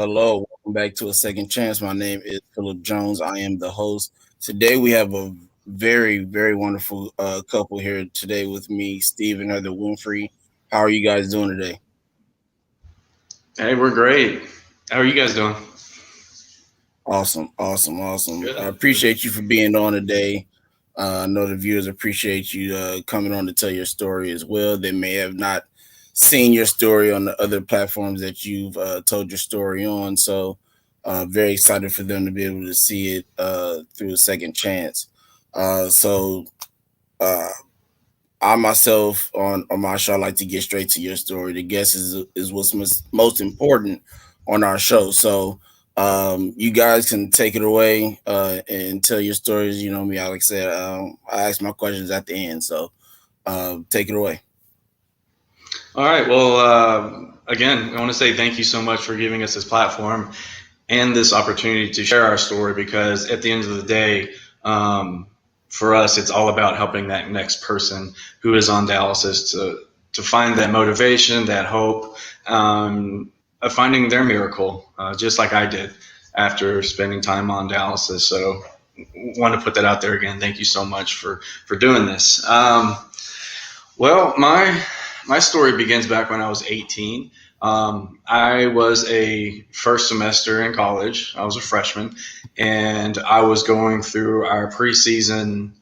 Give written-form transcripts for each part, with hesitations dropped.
Hello, welcome back to A Second Chance. My name is Philip Jones. I am the host. Today we have a very, very wonderful couple here today with me, Steve and Heather Winfree. How are you guys doing today? Hey, we're great. How are you guys doing? Awesome, awesome, awesome. I Good. appreciate you for being on today. I know the viewers appreciate you coming on to tell your story as well. They may have not seen your story on the other platforms that you've told your story on. So, very excited for them to be able to see it through a second chance. So, uh, I myself on my show, I like to get straight to your story. The guest is what's most important on our show. So you guys can take it away and tell your stories. You know me, like I said, I ask my questions at the end. So take it away. All right. Well, again, I want to say thank you so much for giving us this platform and this opportunity to share our story because at the end of the day, for us, it's all about helping that next person who is on dialysis to find that motivation, that hope, of finding their miracle, just like I did after spending time on dialysis. So, want to put that out there again. Thank you so much for doing this. Well, my story begins back when I was 18. I was a first semester in college. I was a freshman, and I was going through our preseason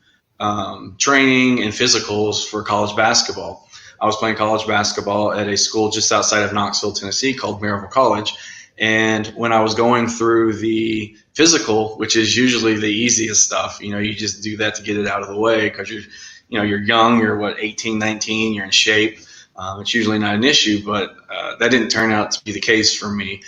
training and physicals for college basketball. I was playing college basketball at a school just outside of Knoxville, Tennessee, called Maryville College. And when I was going through the physical, which is usually the easiest stuff, you just do that to get it out of the way because you're young, you're what, 18, 19, you're in shape. It's usually not an issue, but that didn't turn out to be the case for me.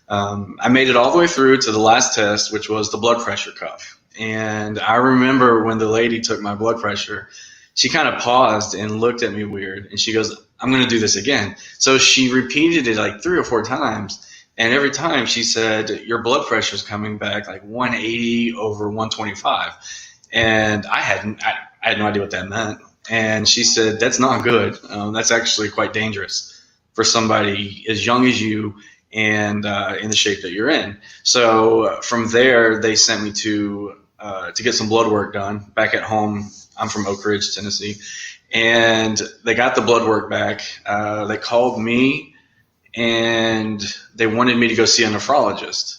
I made it all the way through to the last test, which was the blood pressure cuff. And I remember when the lady took my blood pressure, she kind of paused and looked at me weird. And she goes, "I'm going to do this again." So she repeated it like 3 or 4 times. And every time she said, "Your blood pressure is coming back like 180 over 125." And I had no idea what that meant. And she said, "That's not good. That's actually quite dangerous for somebody as young as you and in the shape that you're in." So from there, they sent me to get some blood work done back at home. I'm from Oak Ridge, Tennessee. And they got the blood work back. They called me and they wanted me to go see a nephrologist.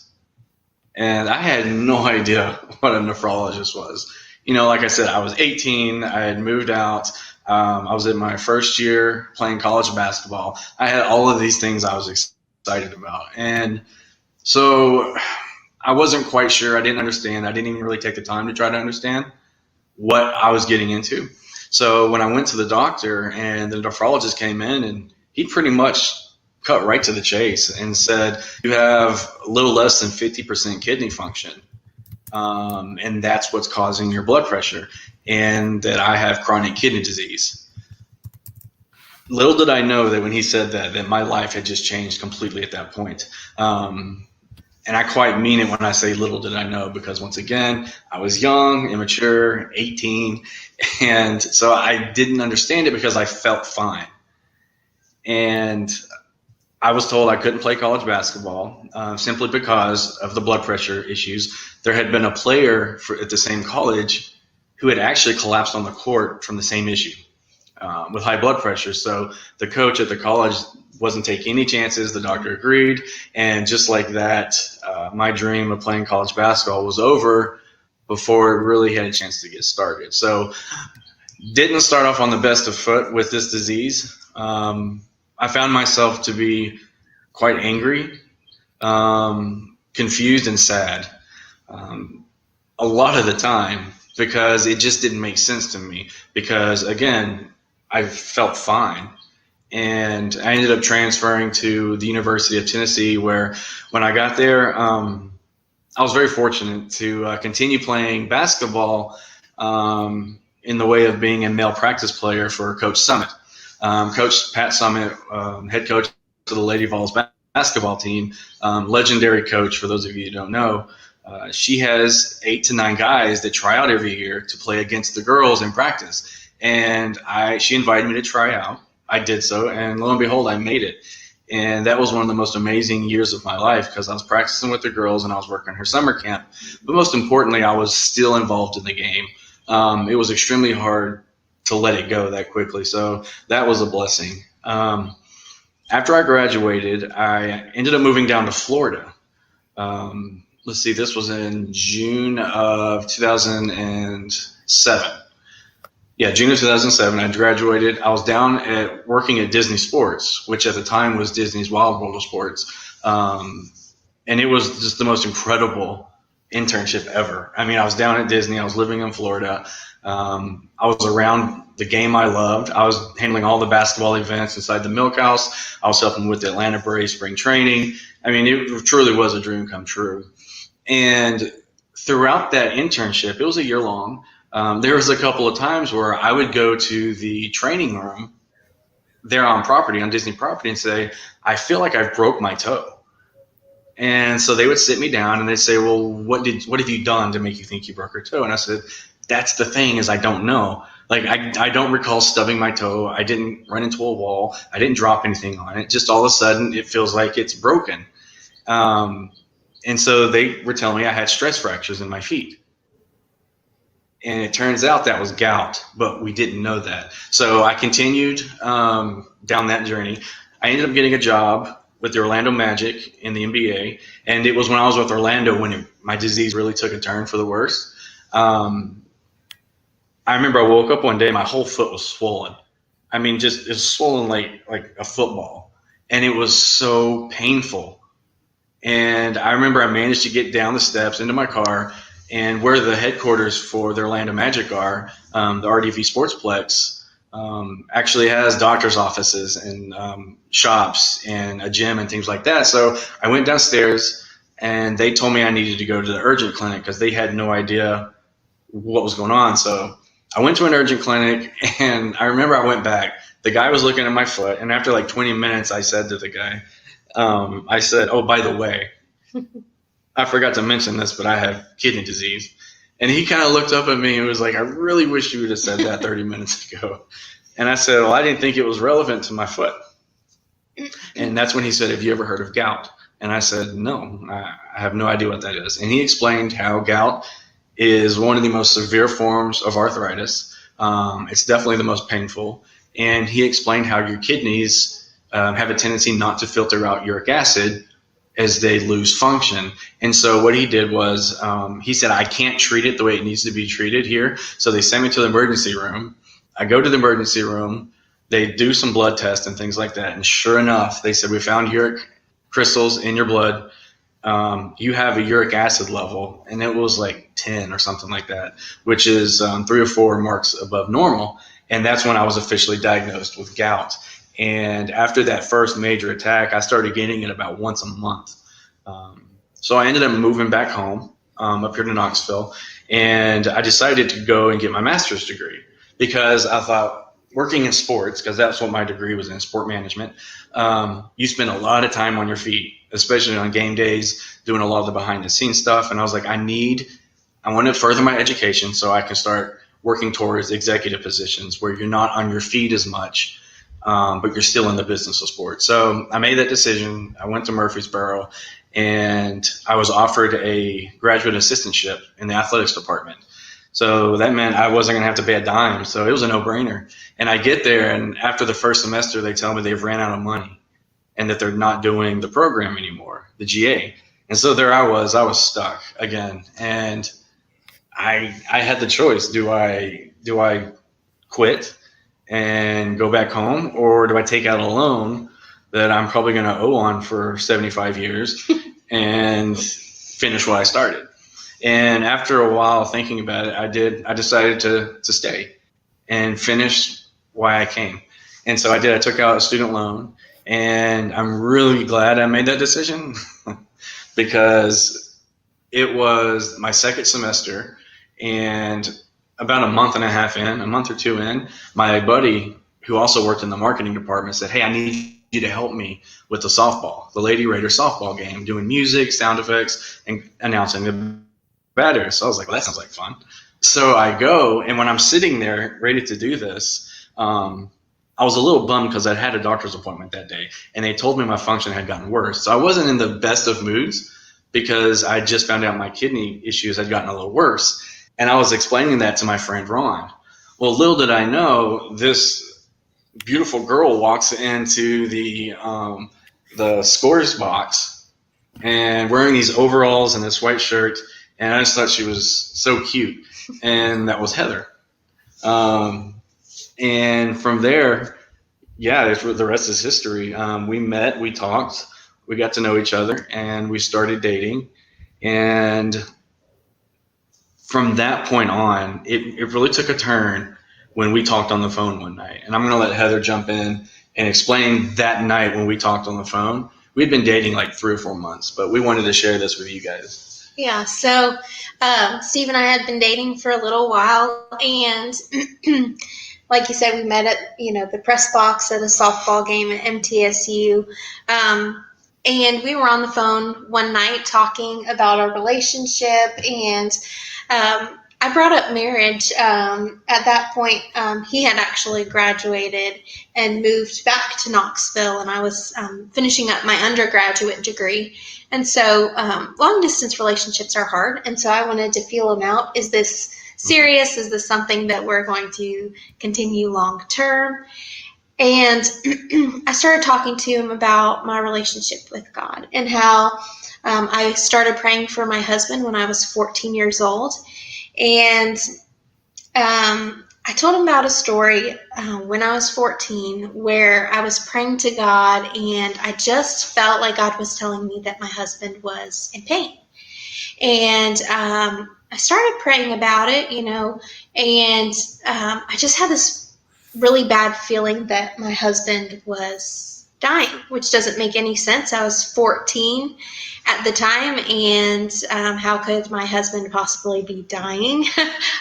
And I had no idea what a nephrologist was. Like I said, I was 18. I had moved out. I was in my first year playing college basketball. I had all of these things I was excited about. And so I wasn't quite sure. I didn't understand. I didn't even really take the time to try to understand what I was getting into. So when I went to the doctor and the nephrologist came in, and he pretty much cut right to the chase and said, "You have a little less than 50% kidney function. And that's what's causing your blood pressure, and that I have chronic kidney disease." Little did I know that when he said that my life had just changed completely at that point. And I quite mean it when I say little did I know, because once again, I was young, immature, 18, and so I didn't understand it because I felt fine. And I was told I couldn't play college basketball simply because of the blood pressure issues. There had been a player at the same college who had actually collapsed on the court from the same issue with high blood pressure. So the coach at the college wasn't taking any chances. The doctor agreed. And just like that, my dream of playing college basketball was over before it really had a chance to get started. So didn't start off on the best of foot with this disease. I found myself to be quite angry, confused, and sad um, a lot of the time because it just didn't make sense to me. Because again, I felt fine. And I ended up transferring to the University of Tennessee, where when I got there, I was very fortunate to continue playing basketball in the way of being a male practice player for Coach Summit. Coach Pat Summit, head coach of the Lady Vols basketball team, legendary coach for those of you who don't know. She has 8 to 9 guys that try out every year to play against the girls in practice. And she invited me to try out. I did so, and lo and behold, I made it. And that was one of the most amazing years of my life because I was practicing with the girls and I was working her summer camp. But most importantly, I was still involved in the game. It was extremely hard to let it go that quickly. So that was a blessing. After I graduated, I ended up moving down to Florida. Let's see, this was in June of 2007. Yeah, June of 2007, I graduated. I was down at working at Disney Sports, which at the time was Disney's Wild World of Sports. And it was just the most incredible internship ever. I mean, I was down at Disney. I was living in Florida. I was around the game I loved. I was handling all the basketball events inside the Milk House. I was helping with the Atlanta Braves spring training. I mean, it truly was a dream come true. And throughout that internship, it was a year long. There was a couple of times where I would go to the training room there on property, on Disney property, and say, I feel like I broke my toe. And so they would sit me down and they'd say, well, what have you done to make you think you broke your toe? And I said, that's the thing is I don't know. Like, I don't recall stubbing my toe. I didn't run into a wall. I didn't drop anything on it. Just all of a sudden, it feels like it's broken. Um, and so they were telling me I had stress fractures in my feet. And it turns out that was gout, but we didn't know that. So I continued down that journey. I ended up getting a job with the Orlando Magic in the NBA, and it was when I was with Orlando when my disease really took a turn for the worse. I remember I woke up one day, my whole foot was swollen. I mean, just it was swollen like a football, and it was so painful. And I remember I managed to get down the steps into my car, and where the headquarters for the Orlando Magic are, the RDV Sportsplex, actually has doctor's offices and shops and a gym and things like that. So I went downstairs, and they told me I needed to go to the urgent clinic because they had no idea what was going on. So I went to an urgent clinic, and I remember I went back. The guy was looking at my foot, and after like 20 minutes, I said to the guy, I said, oh, by the way, I forgot to mention this, but I have kidney disease. And he kind of looked up at me and was like, I really wish you would have said that 30 minutes ago. And I said, well, I didn't think it was relevant to my foot. And that's when he said, have you ever heard of gout? And I said, no, I have no idea what that is. And he explained how gout is one of the most severe forms of arthritis. It's definitely the most painful. And he explained how your kidneys have a tendency not to filter out uric acid as they lose function. And so what he did was he said, I can't treat it the way it needs to be treated here. So they sent me to the emergency room. I go to the emergency room. They do some blood tests and things like that. And sure enough, they said, we found uric crystals in your blood. You have a uric acid level. And it was like 10 or something like that, which is 3 or 4 marks above normal. And that's when I was officially diagnosed with gout. And after that first major attack, I started getting it about once a month. So I ended up moving back home up here to Knoxville, and I decided to go and get my master's degree because I thought working in sports, because that's what my degree was in, sport management, you spend a lot of time on your feet, especially on game days, doing a lot of the behind the scenes stuff. And I was like, I want to further my education so I can start working towards executive positions where you're not on your feet as much. but you're still in the business of sports. So I made that decision. I went to Murfreesboro, and I was offered a graduate assistantship in the athletics department. So that meant I wasn't going to have to pay a dime. So it was a no-brainer. And I get there, and after the first semester, they tell me they've ran out of money and that they're not doing the program anymore, the GA. And so there I was stuck again. And I had the choice. Do I quit and go back home, or do I take out a loan that I'm probably going to owe on for 75 years and finish what I started? And after a while thinking about it, I decided to stay and finish why I came. And so I did. I took out a student loan, and I'm really glad I made that decision because it was my second semester, and about a month or two in, my buddy who also worked in the marketing department said, "Hey, I need you to help me with the softball, the Lady Raider softball game, doing music, sound effects, and announcing the batters." So I was like, "Well, that sounds like fun." So I go, and when I'm sitting there ready to do this, I was a little bummed because I had a doctor's appointment that day, and they told me my function had gotten worse. So I wasn't in the best of moods because I just found out my kidney issues had gotten a little worse. And I was explaining that to my friend Ron. Well, little did I know, this beautiful girl walks into the scores box and wearing these overalls and this white shirt, and I just thought she was so cute. And that was Heather. And from there, yeah, the rest is history. We met, we talked, we got to know each other, and we started dating. And from that point on, it really took a turn when we talked on the phone one night. And I'm going to let Heather jump in and explain that night when we talked on the phone. We'd been dating like 3 or 4 months, but we wanted to share this with you guys. Yeah, so Steve and I had been dating for a little while, and like you said, we met at the press box at a softball game at MTSU, and we were on the phone one night talking about our relationship, and I brought up marriage. At that point, he had actually graduated and moved back to Knoxville, and I was finishing up my undergraduate degree. And so long distance relationships are hard, and so I wanted to feel them out. Is this serious? Is this something that we're going to continue long term? And I started talking to him about my relationship with God and how I started praying for my husband when I was 14 years old. And I told him about a story when I was 14 where I was praying to God, and I just felt like God was telling me that my husband was in pain. And I started praying about it, and I just had this really bad feeling that my husband was dying, which doesn't make any sense. I was 14 at the time, and how could my husband possibly be dying?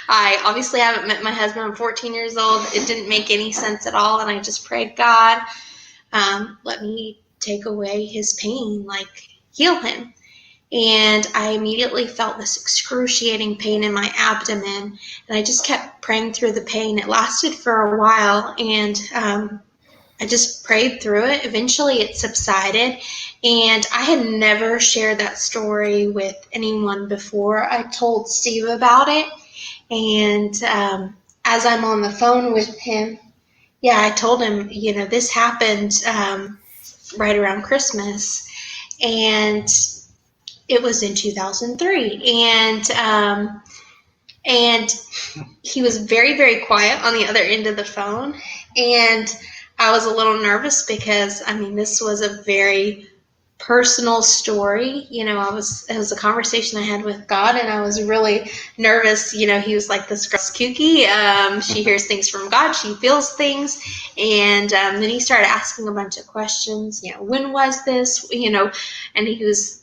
I obviously haven't met my husband. I'm 14 years old. It didn't make any sense at all, and I just prayed, God, let me take away his pain, heal him. And I immediately felt this excruciating pain in my abdomen, and I just kept praying through the pain. It lasted for a while, and I just prayed through it. Eventually it subsided, and I had never shared that story with anyone before. I told Steve about it, and as I'm on the phone with him, I told him, this happened right around Christmas, and it was in 2003, and he was very, very quiet on the other end of the phone, and I was a little nervous because, this was a very personal story. It was a conversation I had with God, and I was really nervous. He was like, this girl's kooky. She hears things from God. She feels things. And then he started asking a bunch of questions. When was this? And he was,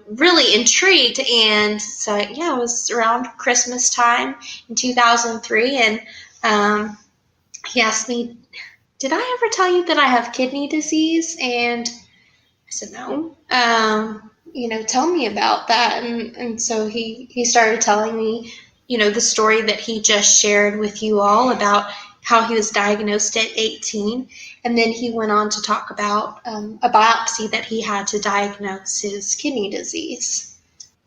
really intrigued. And so, it was around Christmas time in 2003. And he asked me, did I ever tell you that I have kidney disease? And I said, no. Tell me about that. And so he started telling me, the story that he just shared with you all about how he was diagnosed at 18. And then he went on to talk about a biopsy that he had to diagnose his kidney disease.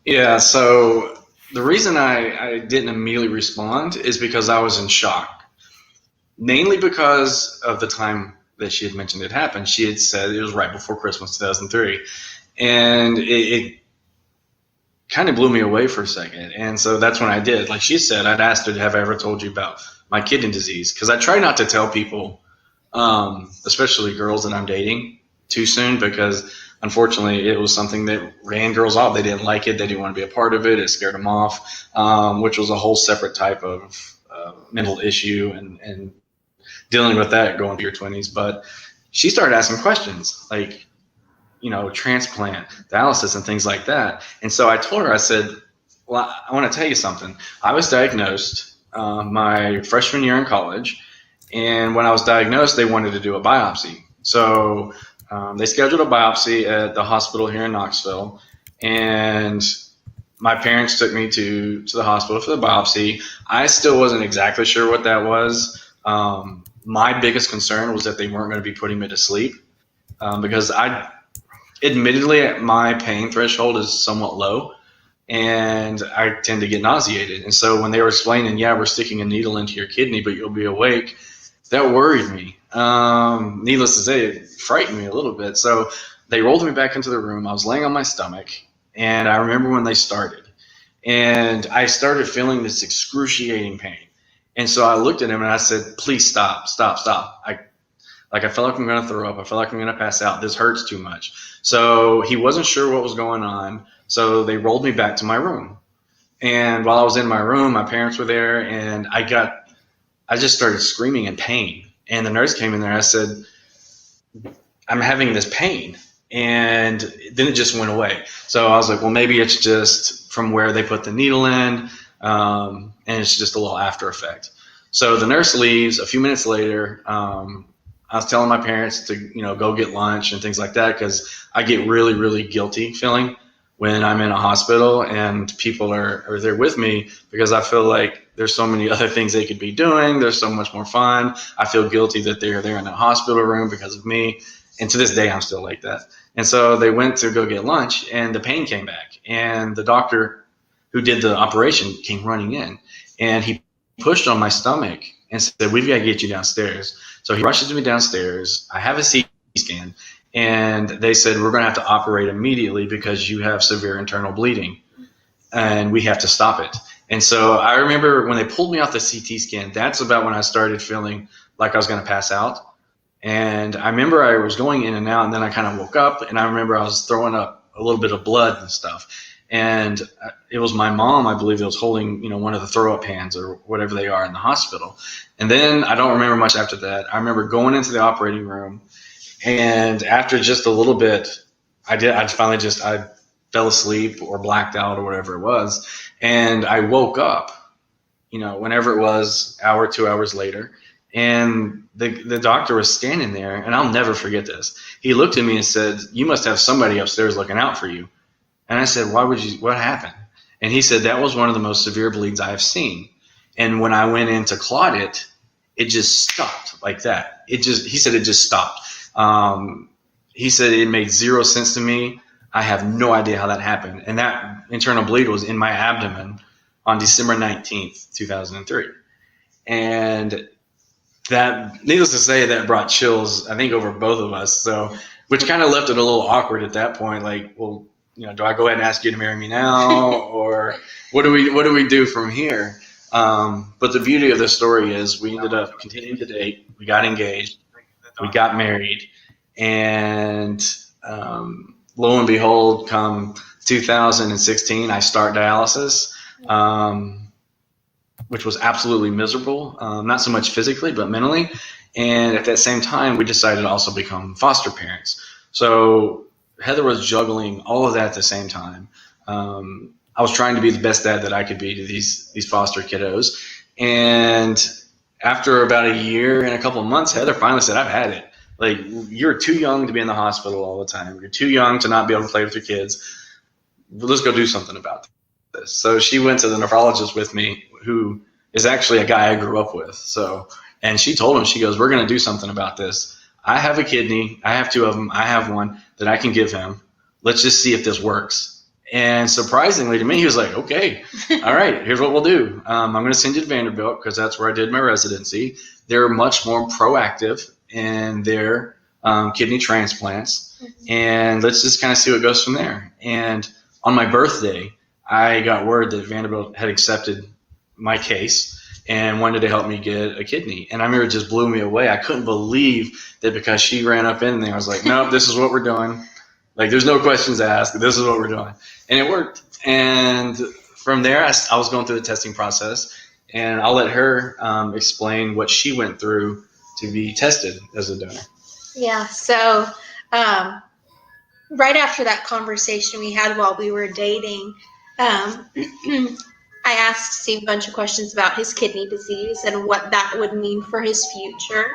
Yeah, so the reason I didn't immediately respond is because I was in shock, mainly because of the time that she had mentioned it happened. She had said it was right before Christmas 2003, and it kind of blew me away for a second. And so that's when I did. Like she said, I'd asked her, have I ever told you about my kidney disease? Because I try not to tell people, especially girls that I'm dating, too soon, because unfortunately it was something that ran girls off. They didn't like it. They didn't want to be a part of it. It scared them off, which was a whole separate type of mental issue and dealing with that going through your 20s. But she started asking questions like, transplant, dialysis, and things like that. And so I told her, I said, well, I want to tell you something. I was diagnosed my freshman year in college. And when I was diagnosed, they wanted to do a biopsy. So they scheduled a biopsy at the hospital here in Knoxville. And my parents took me to the hospital for the biopsy. I still wasn't exactly sure what that was. My biggest concern was that they weren't going to be putting me to sleep because admittedly, my pain threshold is somewhat low, and I tend to get nauseated. And so when they were explaining, yeah, we're sticking a needle into your kidney, but you'll be awake, that worried me. Needless to say, it frightened me a little bit. So they rolled me back into the room. I was laying on my stomach, and I remember when they started. And I started feeling this excruciating pain. And so I looked at him, and I said, please stop. I feel like I'm going to throw up. I feel like I'm going to pass out. This hurts too much. So he wasn't sure what was going on. So they rolled me back to my room. And while I was in my room, my parents were there, and I just started screaming in pain. And the nurse came in there. I said, I'm having this pain. And then it just went away. So I was like, well, maybe it's just from where they put the needle in, and it's just a little after effect. So the nurse leaves. A few minutes later, I was telling my parents to, go get lunch and things like that because I get really, really guilty feeling when I'm in a hospital and people are there with me because I feel like there's so many other things they could be doing. There's so much more fun. I feel guilty that they're there in a hospital room because of me. And to this day, I'm still like that. And so they went to go get lunch and the pain came back. And the doctor who did the operation came running in and he pushed on my stomach and said, we've got to get you downstairs. So he rushes me downstairs. I have a CT scan, and they said, we're going to have to operate immediately because you have severe internal bleeding, and we have to stop it. And so I remember when they pulled me off the CT scan, that's about when I started feeling like I was going to pass out. And I remember I was going in and out, and then I kind of woke up, and I remember I was throwing up a little bit of blood and stuff. And it was my mom, I believe, that was holding, one of the throw-up pans or whatever they are in the hospital. And then I don't remember much after that. I remember going into the operating room, and after just a little bit, I fell asleep or blacked out or whatever it was. And I woke up, whenever it was, hour, 2 hours later. And the doctor was standing there, and I'll never forget this. He looked at me and said, you must have somebody upstairs looking out for you. And I said, what happened? And he said, that was one of the most severe bleeds I have seen. And when I went in to clot it, it just stopped like that. He said it just stopped. He said it made zero sense to me. I have no idea how that happened. And that internal bleed was in my abdomen on December 19th, 2003. And that, needless to say, that brought chills, I think, over both of us. So, which kind of left it a little awkward at that point. Like, well, do I go ahead and ask you to marry me now, or what do we do from here? But the beauty of this story is we ended up continuing to date. We got engaged. We got married, and lo and behold, come 2016, I start dialysis, which was absolutely miserable. Not so much physically, but mentally. And at that same time, we decided to also become foster parents. So Heather was juggling all of that at the same time. I was trying to be the best dad that I could be to these foster kiddos. And after about a year and a couple of months, Heather finally said, I've had it. Like, you're too young to be in the hospital all the time. You're too young to not be able to play with your kids. Let's go do something about this. So she went to the nephrologist with me, who is actually a guy I grew up with. So And she told him, she goes, we're going to do something about this. I have a kidney. I have 2 of them. I have one that I can give him. Let's just see if this works. And surprisingly to me, he was like, okay, all right, here's what we'll do. I'm going to send you to Vanderbilt because that's where I did my residency. They're much more proactive in their kidney transplants. And let's just kind of see what goes from there. And on my birthday, I got word that Vanderbilt had accepted my case and wanted to help me get a kidney. And I remember it just blew me away. I couldn't believe that because she ran up in there, I was like, nope, this is what we're doing. Like, there's no questions asked. This is what we're doing. And it worked. And from there, I was going through the testing process. And I'll let her explain what she went through to be tested as a donor. Yeah, so right after that conversation we had while we were dating, I asked Steve a bunch of questions about his kidney disease and what that would mean for his future.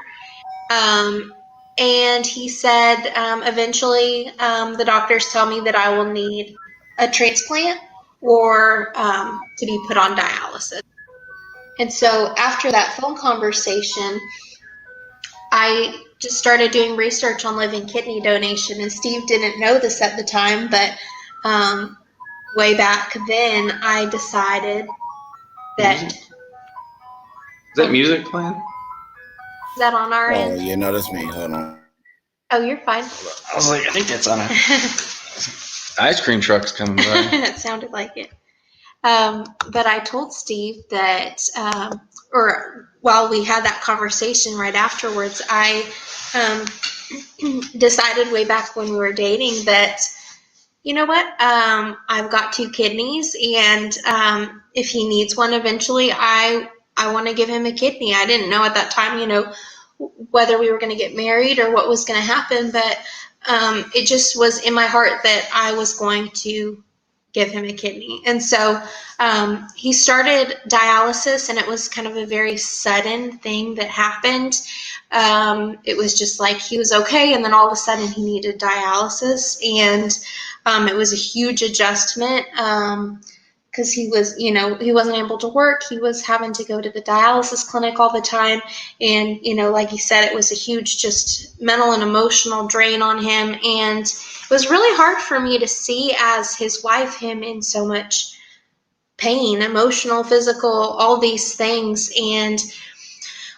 And he said, eventually, the doctors tell me that I will need a transplant or to be put on dialysis. And so after that phone conversation, I just started doing research on living kidney donation. And Steve didn't know this at the time, but way back then, I decided that. Is that music playing? Is that on our end? Yeah, no, that's me. Hold on. Oh, you're fine. I was like, I think that's on a ice cream truck's coming by. It sounded like it. But I told Steve that, or while we had that conversation right afterwards, I decided way back when we were dating that, you know what, I've got 2 kidneys, and if he needs one eventually, I want to give him a kidney. I didn't know at that time, whether we were going to get married or what was going to happen, but it just was in my heart that I was going to give him a kidney. And so he started dialysis, and it was kind of a very sudden thing that happened. It was just like he was okay, and then all of a sudden he needed dialysis, and it was a huge adjustment because he was, he wasn't able to work. He was having to go to the dialysis clinic all the time. And, like you said, it was a huge just mental and emotional drain on him. And it was really hard for me to see as his wife, him in so much pain, emotional, physical, all these things. And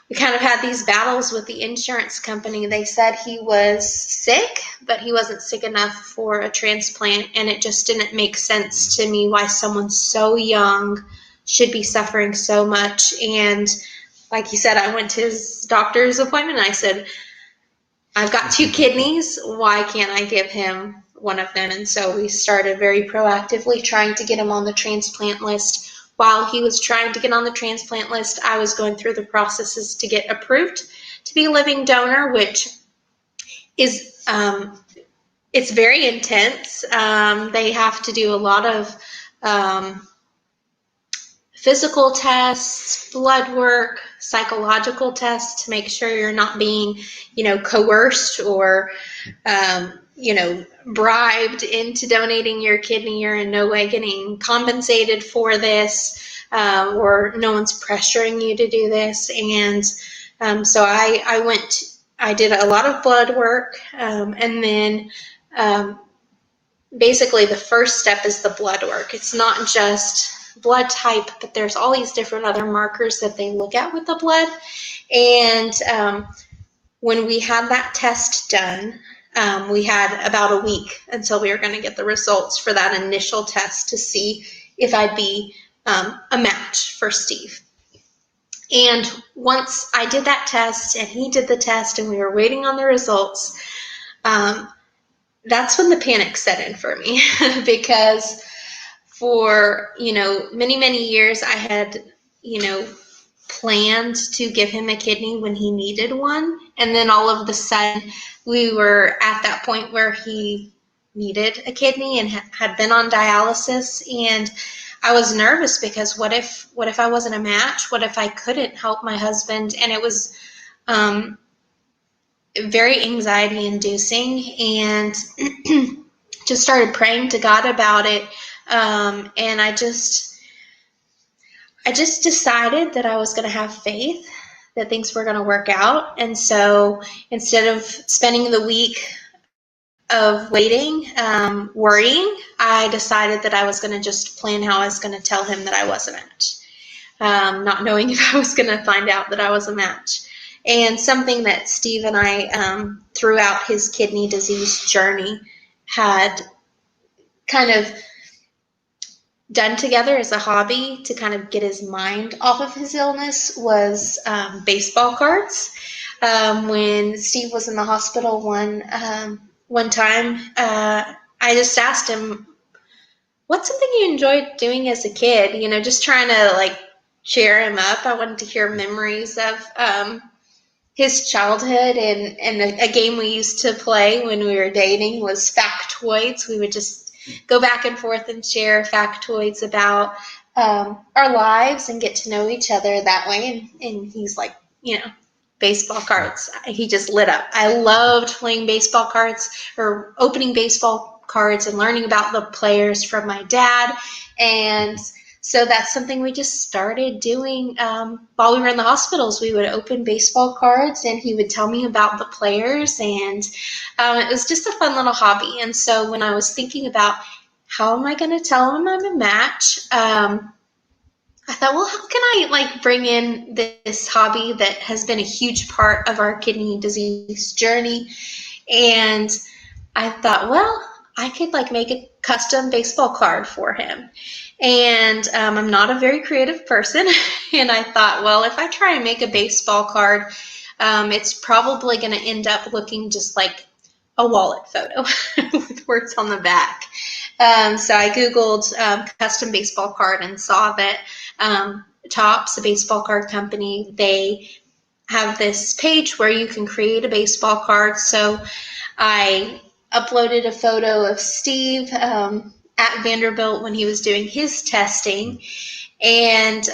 we kind of had these battles with the insurance company. They said he was sick, but he wasn't sick enough for a transplant, and it just didn't make sense to me why someone so young should be suffering so much. And like you said, I went to his doctor's appointment, and I said, I've got 2 kidneys. Why can't I give him one of them? And so we started very proactively trying to get him on the transplant list. While he was trying to get on the transplant list, I was going through the processes to get approved to be a living donor, which is, it's very intense. They have to do a lot of physical tests, blood work, psychological tests to make sure you're not being, coerced or, bribed into donating your kidney. You're in no way getting compensated for this, or no one's pressuring you to do this. And so I did a lot of blood work, and then basically the first step is the blood work. It's not just blood type, but there's all these different other markers that they look at with the blood. And when we had that test done, we had about a week until we were going to get the results for that initial test to see if I'd be a match for Steve. And once I did that test and he did the test and we were waiting on the results, that's when the panic set in for me because for, many, many years I had, planned to give him a kidney when he needed one. And then all of a sudden we were at that point where he needed a kidney and had been on dialysis. And I was nervous because what if I wasn't a match? What if I couldn't help my husband? And it was very anxiety inducing, and just started praying to God about it. And I just decided that I was going to have faith that things were going to work out. And so instead of spending the week of waiting, worrying, I decided that I was going to just plan how I was going to tell him that I was a match, not knowing if I was going to find out that I was a match. And something that Steve and I, throughout his kidney disease journey, had kind of done together as a hobby to kind of get his mind off of his illness was baseball cards. When Steve was in the hospital one time, I just asked him, what's something you enjoyed doing as a kid? You know, just trying to like cheer him up. I wanted to hear memories of his childhood, and a game we used to play when we were dating was factoids. We would just go back and forth and share factoids about our lives and get to know each other that way. And he's like, you know, baseball cards. He just lit up. I loved playing baseball cards or opening baseball cards and learning about the players from my dad. And so that's something we just started doing while we were in the hospitals. We would open baseball cards and he would tell me about the players, and it was just a fun little hobby. And so when I was thinking about how am I going to tell him I'm a match, I thought, well, how can I like bring in this hobby that has been a huge part of our kidney disease journey? And I thought, well, I could like make a custom baseball card for him. And I'm not a very creative person. And I thought, well, if I try and make a baseball card, it's probably going to end up looking just like a wallet photo with words on the back. So I Googled custom baseball card and saw that Topps, a baseball card company, they have this page where you can create a baseball card. So I uploaded a photo of Steve at Vanderbilt when he was doing his testing, and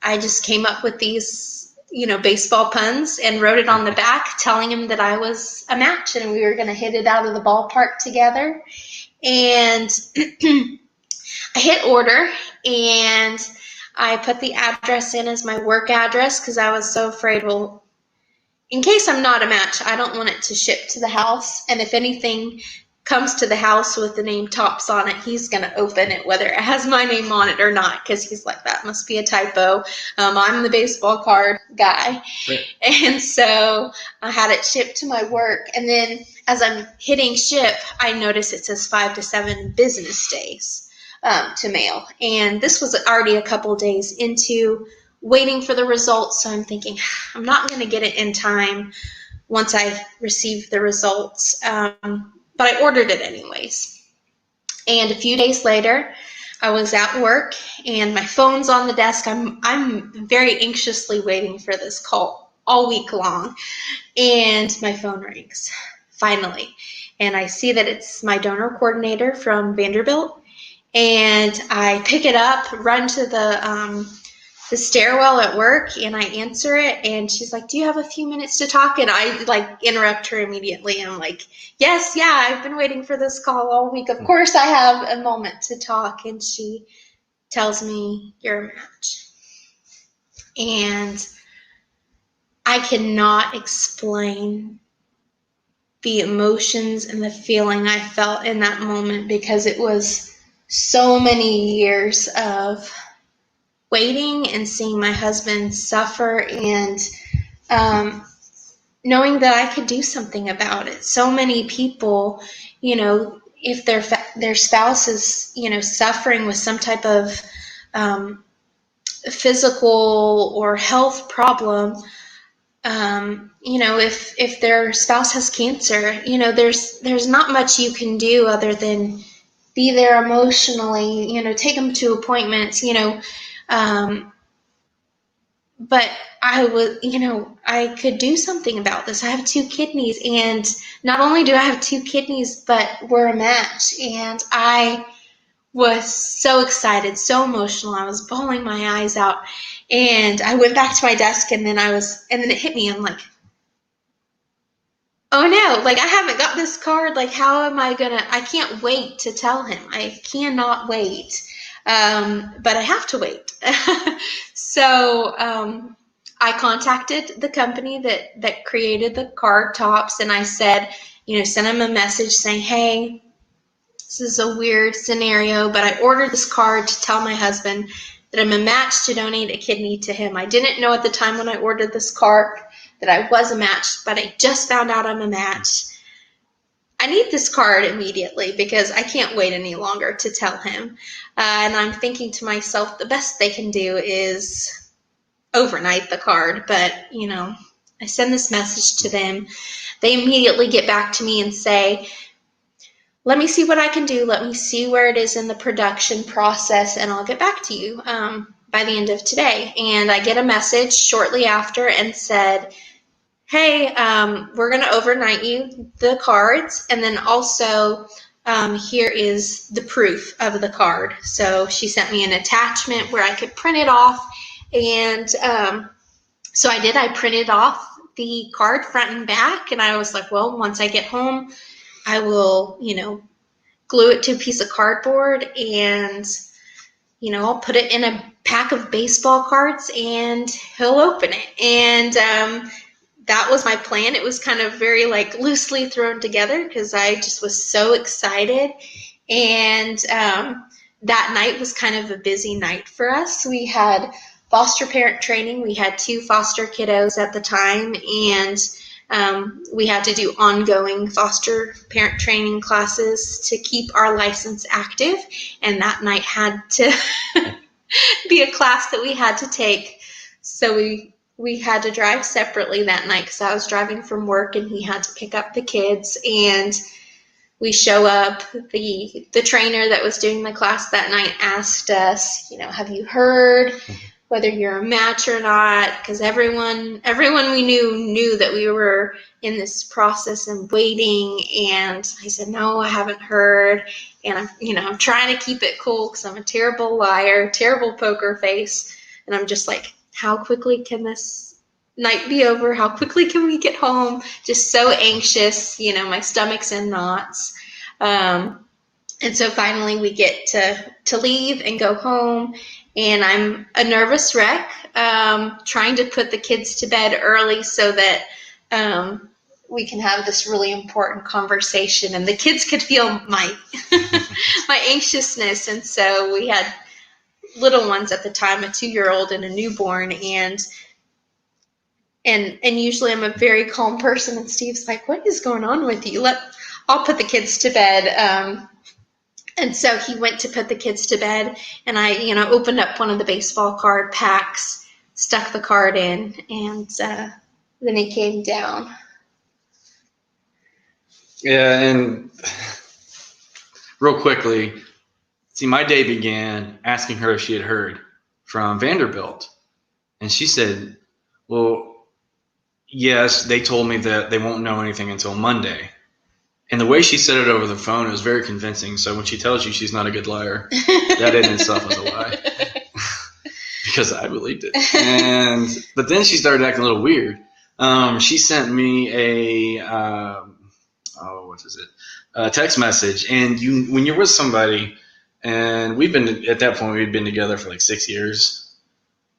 I just came up with these, you know, baseball puns and wrote it on the back, telling him that I was a match and we were going to hit it out of the ballpark together. And I hit order, and I put the address in as my work address because I was so afraid, well, in case I'm not a match, I don't want it to ship to the house. And if anything comes to the house with the name Topps on it, he's going to open it, whether it has my name on it or not, because he's like, that must be a typo. I'm the baseball card guy. Right. And so I had it shipped to my work. And then as I'm hitting ship, I notice it says 5 to 7 business days to mail. And this was already a couple days into waiting for the results. So I'm thinking, I'm not going to get it in time once I receive the results. But I ordered it anyways. And a few days later, I was at work and my phone's on the desk. I'm very anxiously waiting for this call all week long. And my phone rings, finally. And I see that it's my donor coordinator from Vanderbilt. And I pick it up, run to the stairwell at work, and I answer it, and she's like, do you have a few minutes to talk? And I like interrupt her immediately. I'm like, yes, yeah, I've been waiting for this call all week. Of course I have a moment to talk. And she tells me, you're a match. And I cannot explain the emotions and the feeling I felt in that moment, because it was so many years of waiting and seeing my husband suffer, and knowing that I could do something about it. So many people, you know, if their spouse is, you know, suffering with some type of physical or health problem, you know, if their spouse has cancer, you know, there's not much you can do other than be there emotionally, you know, take them to appointments, you know. But I was, you know, I could do something about this. I have 2 kidneys, and not only do I have 2 kidneys, but we're a match. And I was so excited, so emotional. I was bawling my eyes out, and I went back to my desk, and then it hit me. I'm like, oh no, like I haven't got this card. Like, how am I I can't wait to tell him. I cannot wait. But I have to wait. So I contacted the company that created the card tops, and I said, send them a message saying, hey, this is a weird scenario, but I ordered this card to tell my husband that I'm a match to donate a kidney to him. I didn't know at the time when I ordered this card that I was a match, but I just found out I'm a match. I need this card immediately because I can't wait any longer to tell him. And I'm thinking to myself, the best they can do is overnight the card. But, I send this message to them. They immediately get back to me and say, let me see what I can do. Let me see where it is in the production process, and I'll get back to you by the end of today. And I get a message shortly after and said, hey, we're going to overnight you the cards, and then also here is the proof of the card. So she sent me an attachment where I could print it off, and so I did. I printed off the card front and back, and I was like, well, once I get home, I will, glue it to a piece of cardboard, and I'll put it in a pack of baseball cards, and he'll open it. And that was my plan. It was kind of very loosely thrown together because I just was so excited. And that night was kind of a busy night for us. We had foster parent training. We had 2 foster kiddos at the time, and we had to do ongoing foster parent training classes to keep our license active. And that night had to be a class that we had to take. So we had to drive separately that night because I was driving from work and he had to pick up the kids. And we show up. The trainer that was doing the class that night asked us, have you heard whether you're a match or not? Because everyone we knew that we were in this process and waiting. And I said, no, I haven't heard. And I'm trying to keep it cool because I'm a terrible liar, terrible poker face. And I'm just like, how quickly can this night be over? How quickly can we get home? Just so anxious, my stomach's in knots. And so finally we get to leave and go home, and I'm a nervous wreck, trying to put the kids to bed early so that we can have this really important conversation, and the kids could feel my my anxiousness. And so we had little ones at the time, a 2-year-old and a newborn, and usually I'm a very calm person, and Steve's like, what is going on with you? I'll put the kids to bed. And so he went to put the kids to bed, and I, opened up one of the baseball card packs, stuck the card in, and then he came down. Yeah, and real quickly, see, my day began asking her if she had heard from Vanderbilt. And she said, well, yes, they told me that they won't know anything until Monday. And the way she said it over the phone, it was very convincing. So when she tells you she's not a good liar, that in itself was a lie. Because I believed it. But then she started acting a little weird. She sent me a text message. And when you're with somebody, and we'd been together for 6 years,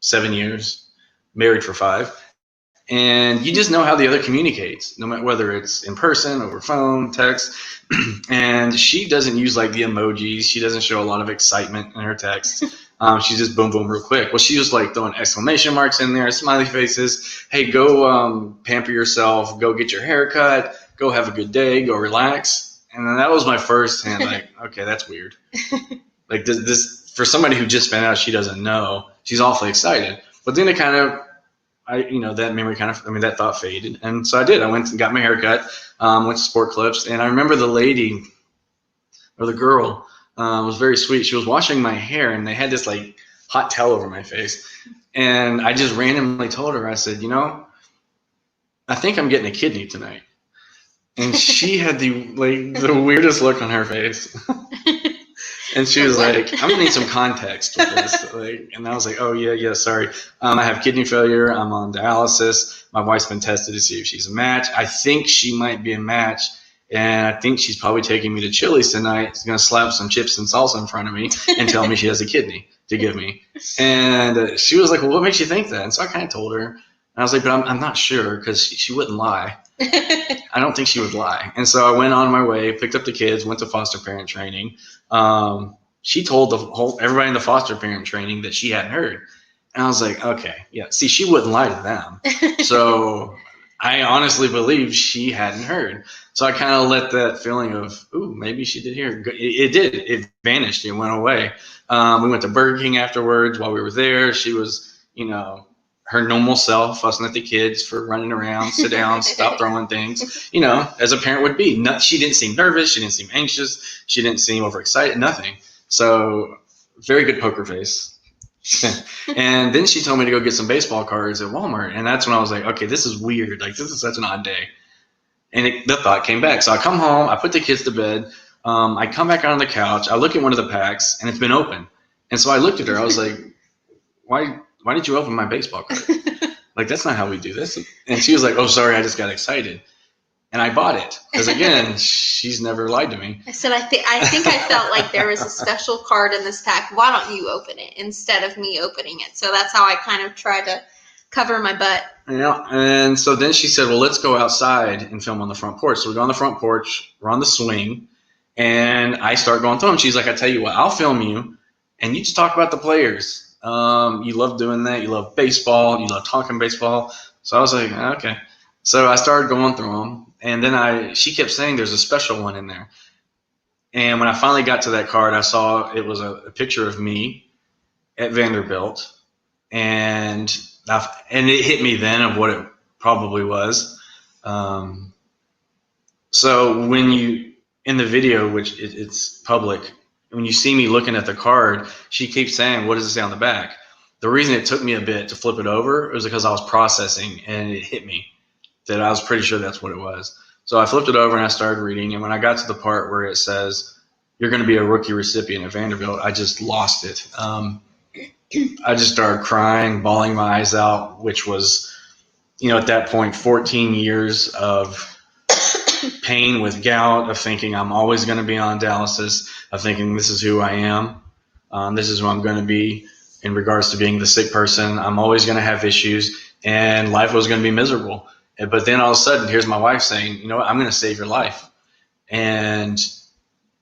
7 years, married for 5. And you just know how the other communicates, no matter whether it's in person, over phone, text. And she doesn't use the emojis. She doesn't show a lot of excitement in her text. She's just boom, boom, real quick. Well, she was throwing exclamation marks in there, smiley faces. Hey, go pamper yourself. Go get your hair cut. Go have a good day. Go relax. And then that was my first hand, okay, that's weird. This for somebody who just found out she doesn't know, she's awfully excited. But then it kind of, that memory that thought faded. And so I did. I went and got my hair cut, went to Sport Clips. And I remember the lady, or the girl, was very sweet. She was washing my hair, and they had this hot towel over my face. And I just randomly told her, I said, I think I'm getting a kidney tonight. And she had the weirdest look on her face. And she was like, I'm going to need some context with this. And I was like, oh, yeah, sorry. I have kidney failure. I'm on dialysis. My wife's been tested to see if she's a match. I think she might be a match. And I think she's probably taking me to Chili's tonight. She's going to slap some chips and salsa in front of me and tell me she has a kidney to give me. And she was like, well, what makes you think that? And so I kind of told her. I was like, but I'm not sure, because she wouldn't lie. I don't think she would lie. And so I went on my way, picked up the kids, went to foster parent training. She told everybody in the foster parent training that she hadn't heard. And I was like, okay, yeah. See, she wouldn't lie to them. So I honestly believe she hadn't heard. So I kind of let that feeling of, ooh, maybe she did hear. It did. It vanished. It went away. We went to Burger King afterwards while we were there. She was, her normal self, fussing at the kids for running around, sit down, stop throwing things, as a parent would be. She didn't seem nervous. She didn't seem anxious. She didn't seem overexcited, nothing. So very good poker face. And then she told me to go get some baseball cards at Walmart. And that's when I was like, okay, this is weird. Like, this is such an odd day. And the thought came back. So I come home, I put the kids to bed. I come back out on the couch. I look at one of the packs, and it's been open. And so I looked at her. I was like, why did you open my baseball card? Like, that's not how we do this. And she was like, oh, sorry, I just got excited. And I bought it because, again, she's never lied to me. I said, I think I felt like there was a special card in this pack. Why don't you open it instead of me opening it? So that's how I kind of tried to cover my butt. Yeah. And so then she said, well, let's go outside and film on the front porch. So we go on the front porch. We're on the swing. And I start going through them. She's like, I tell you what, I'll film you. And you just talk about the players. You love doing that. You love baseball. You love talking baseball. So I was like, okay. So I started going through them. And then she kept saying there's a special one in there. And when I finally got to that card, I saw it was a picture of me at Vanderbilt. And it hit me then of what it probably was. So when in the video, which it's public, when you see me looking at the card, she keeps saying, what does it say on the back? The reason it took me a bit to flip it over was because I was processing, and it hit me that I was pretty sure that's what it was. So I flipped it over and I started reading. And when I got to the part where it says, you're going to be a rookie recipient at Vanderbilt, I just lost it. I just started crying, bawling my eyes out, which was, at that point, 14 years of pain with gout, of thinking I'm always going to be on dialysis, of thinking this is who I am. This is who I'm going to be in regards to being the sick person. I'm always going to have issues, and life was going to be miserable. But then all of a sudden, here's my wife saying, you know what, I'm going to save your life. And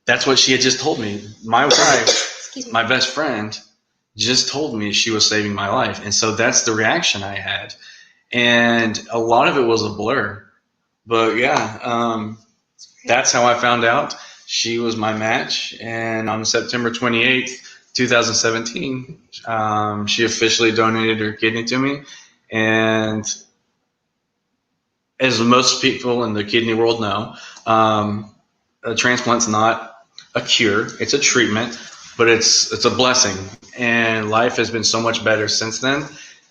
that's what she had just told me. My wife, my best friend, just told me she was saving my life. And so that's the reaction I had. And a lot of it was a blur. But yeah, that's how I found out she was my match. And on September 28th, 2017, she officially donated her kidney to me. And as most people in the kidney world know, a transplant's not a cure. It's a treatment, but it's a blessing. And life has been so much better since then.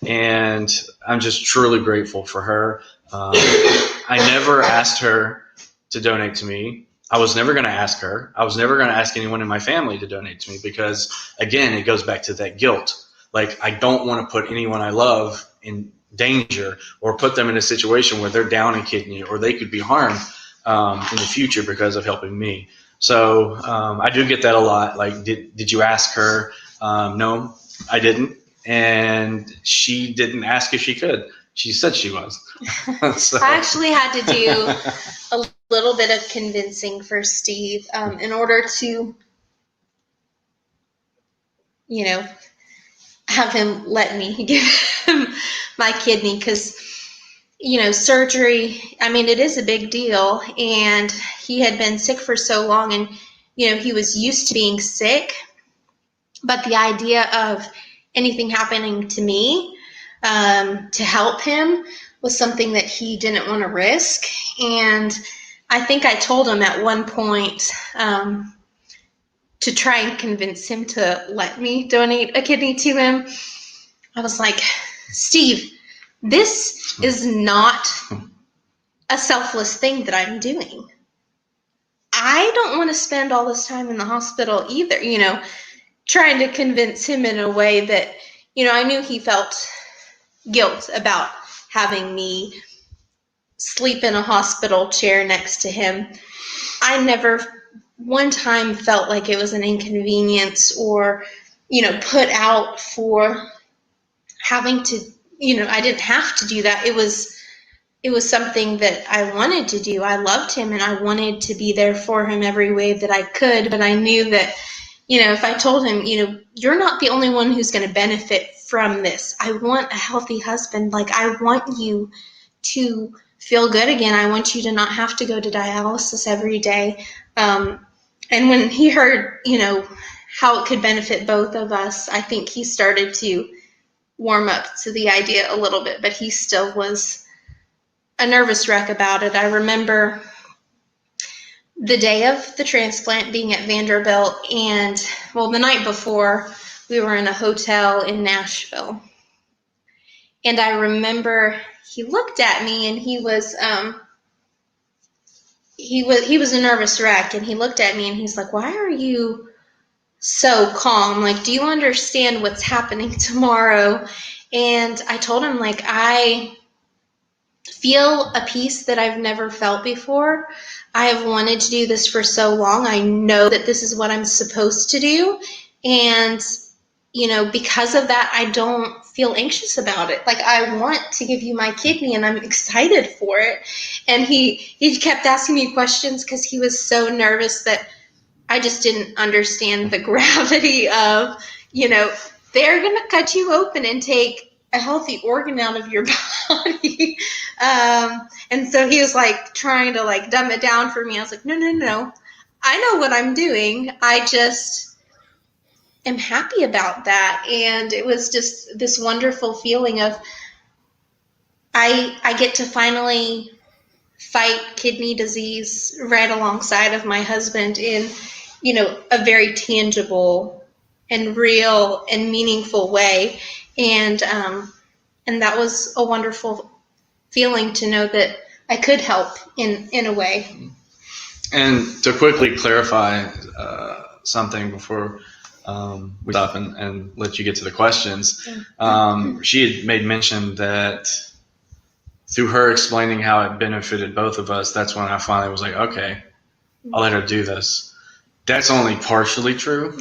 And I'm just truly grateful for her. I never asked her to donate to me. I was never going to ask her. I was never going to ask anyone in my family to donate to me because, again, it goes back to that guilt. Like, I don't want to put anyone I love in danger or put them in a situation where they're down a kidney or they could be harmed in the future because of helping me. So I do get that a lot. Like, did you ask her? No, I didn't. And she didn't ask if she could. She said she was. So. I actually had to do a little bit of convincing for Steve in order to, have him let me give him my kidney because, surgery, it is a big deal. And he had been sick for so long and, he was used to being sick. But the idea of anything happening to me to help him was something that he didn't want to risk. And I think I told him at one point to try and convince him to let me donate a kidney to him. I was like, Steve, this is not a selfless thing that I'm doing. I don't want to spend all this time in the hospital either, trying to convince him in a way that, I knew he felt guilt about having me sleep in a hospital chair next to him. I never one time felt like it was an inconvenience or, put out for having to I didn't have to do that. It was something that I wanted to do. I loved him and I wanted to be there for him every way that I could. But I knew that, if I told him, you're not the only one who's going to benefit from this. I want a healthy husband. Like, I want you to feel good again. I want you to not have to go to dialysis every day. And when he heard, how it could benefit both of us, I think he started to warm up to the idea a little bit, but he still was a nervous wreck about it. I remember the day of the transplant being at Vanderbilt, and the night before we were in a hotel in Nashville. And I remember he looked at me and he was a nervous wreck, and he looked at me and he's like, "Why are you so calm? Like, do you understand what's happening tomorrow?" And I told him, like, I feel a peace that I've never felt before. I have wanted to do this for so long. I know that this is what I'm supposed to do. And, because of that, I don't feel anxious about it. Like, I want to give you my kidney and I'm excited for it. And he kept asking me questions because he was so nervous that I just didn't understand the gravity of, they're going to cut you open and take a healthy organ out of your body. And so he was like trying to like dumb it down for me. I was like, no. I know what I'm doing. I just am happy about that. And it was just this wonderful feeling of I get to finally fight kidney disease right alongside of my husband in, a very tangible and real and meaningful way. And that was a wonderful feeling to know that I could help in a way. And to quickly clarify something before we stop and let you get to the questions, she had made mention that through her explaining how it benefited both of us, that's when I finally was like, okay, I'll let her do this. That's only partially true.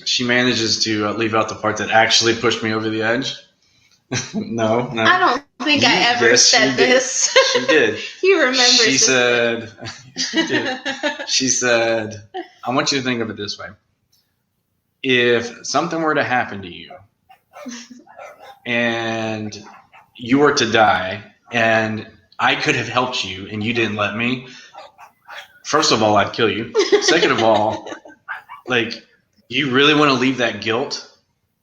She manages to leave out the part that actually pushed me over the edge. No. I don't think I ever said this. She did. He remembers. She said, she said, I want you to think of it this way. If something were to happen to you and you were to die and I could have helped you and you didn't let me, first of all, I'd kill you. Second of all, like, you really want to leave that guilt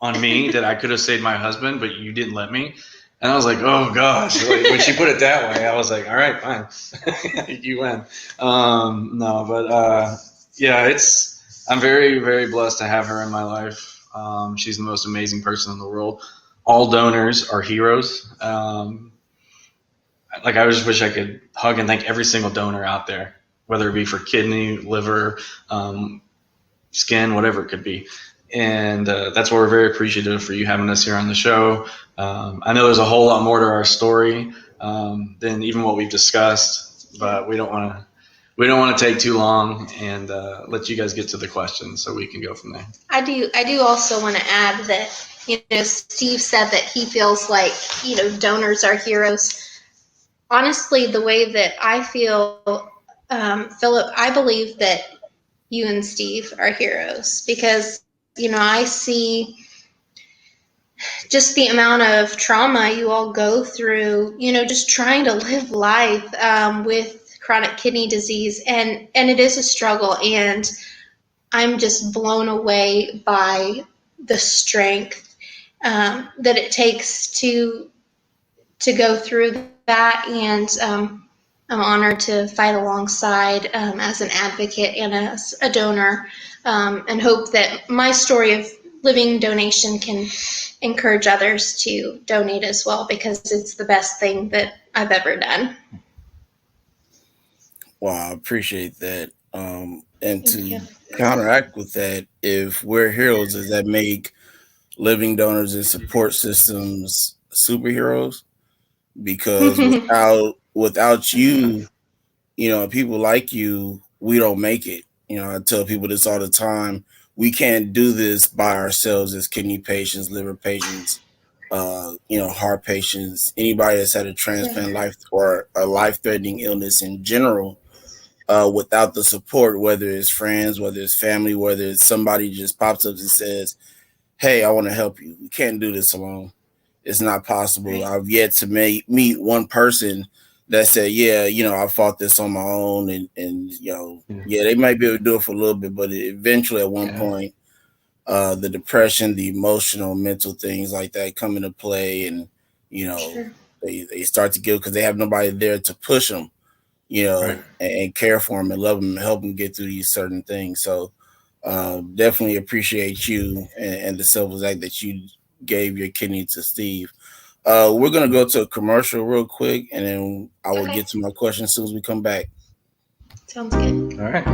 on me that I could have saved my husband, but you didn't let me? And I was like, oh gosh. Like, when she put it that way, I was like, all right, fine. You win. No, but yeah, I'm very, very blessed to have her in my life. She's the most amazing person in the world. All donors are heroes. Like, I just wish I could hug and thank every single donor out there, whether it be for kidney, liver, skin, whatever it could be. And that's why we're very appreciative for you having us here on the show. I know there's a whole lot more to our story than even what we've discussed, but we don't want to take too long and let you guys get to the questions so we can go from there. I do also want to add that, Steve said that he feels like, donors are heroes. Honestly, the way that I feel, Philip, I believe that you and Steve are heroes because, I see just the amount of trauma you all go through, just trying to live life with chronic kidney disease. And it is a struggle. And I'm just blown away by the strength that it takes to go through that. And I'm honored to fight alongside as an advocate and as a donor, and hope that my story of living donation can encourage others to donate as well, because it's the best thing that I've ever done. Wow, I appreciate that. And to counteract with that, if we're heroes, does that make living donors and support systems superheroes? Because without you, people like you, we don't make it. I tell people this all the time. We can't do this by ourselves as kidney patients, liver patients, heart patients, anybody that's had a transplant Yeah. life or a life threatening illness in general, without the support, whether it's friends, whether it's family, whether it's somebody just pops up and says, "Hey, I want to help you." We can't do this alone. It's not possible. Right. I've yet to meet one person that said, "Yeah, I fought this on my own," and Yeah. yeah, they might be able to do it for a little bit, but eventually, at one Yeah. point, the depression, the emotional, mental things like that come into play, and you know, Sure. they start to give because they have nobody there to push them, Right. and care for them and love them and help them get through these certain things. So, definitely appreciate you and the selfless act that you gave your kidney to Steve. We're gonna go to a commercial real quick, and then I will Okay. get to my question as soon as we come back. Sounds good. All right.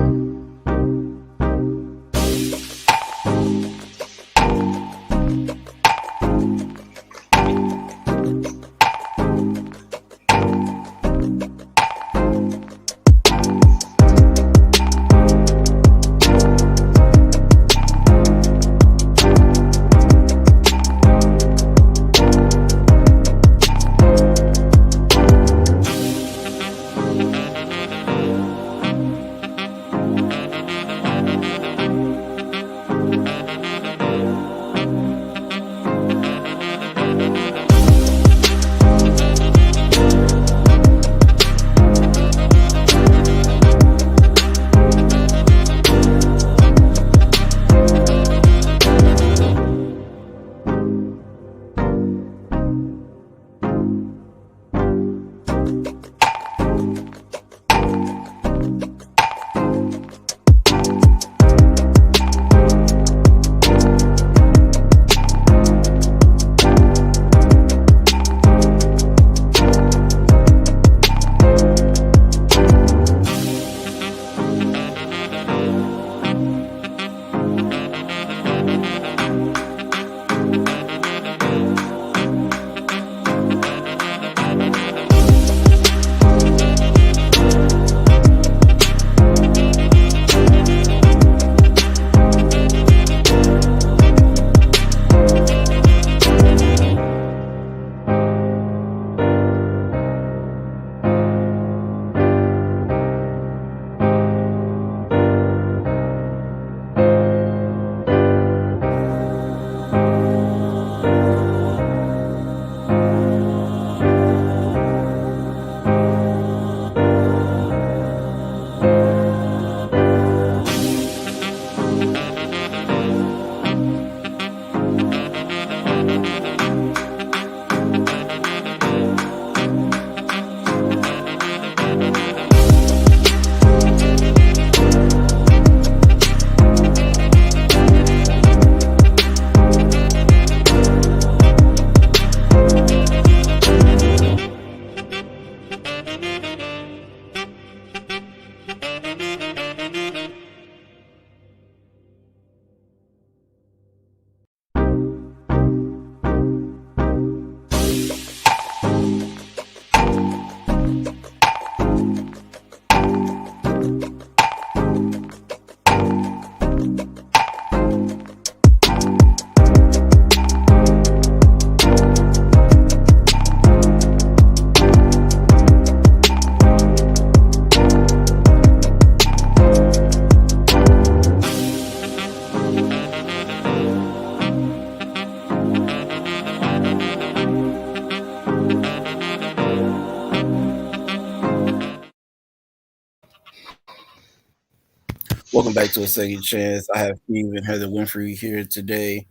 Welcome back to a second chance. I have Steve and Heather Winfree here today.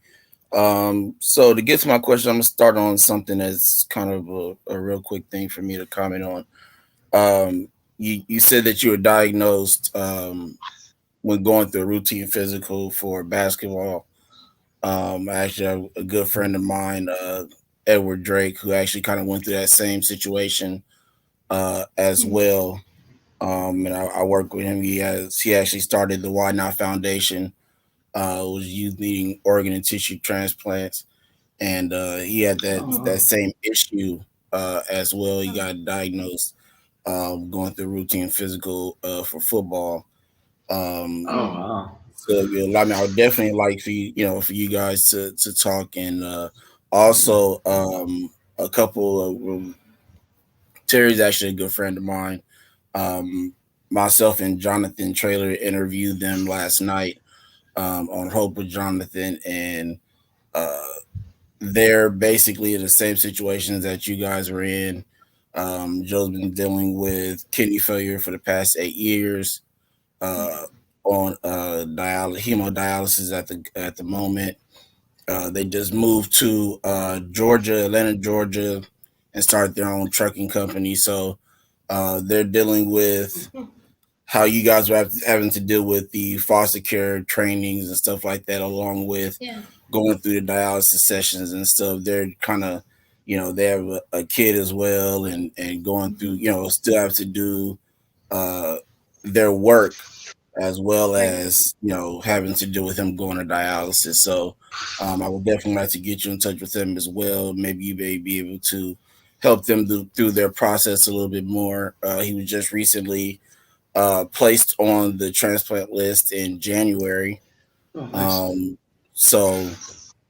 So to get to my question, I'm gonna start on something that's kind of a real quick thing for me to comment on. You said that you were diagnosed when going through a routine physical for basketball. Actually, a good friend of mine, Edward Drake, who actually kind of went through that same situation as Mm. well. And I work with him. He actually started the Why Not Foundation, was youth needing organ and tissue transplants, and he had Oh, that wow. same issue as well. He Oh, got diagnosed going through routine physical for football. Um, Oh, mm. wow. so I mean, I would definitely like for you, for you guys to talk and Also, a couple of Terry's actually a good friend of mine. Um, Myself and Jonathan Trailer interviewed them last night on Hope with Jonathan, and uh, they're basically in the same situations that you guys are in. Joe's been dealing with kidney failure for the past 8 years. Uh, on hemodialysis at the moment. They just moved to Georgia, Atlanta, Georgia, and started their own trucking company. So they're dealing with how you guys are having to deal with the foster care trainings and stuff like that, along with Yeah. going through the dialysis sessions and stuff. They're kind of, they have a kid as well, and going through, still have to do uh, their work as well Right. as having to do with him going to dialysis. So I would definitely like to get you in touch with them as well. Maybe you may be able to help them through their process a little bit more. He was just recently placed on the transplant list in January. Oh, nice. Um, so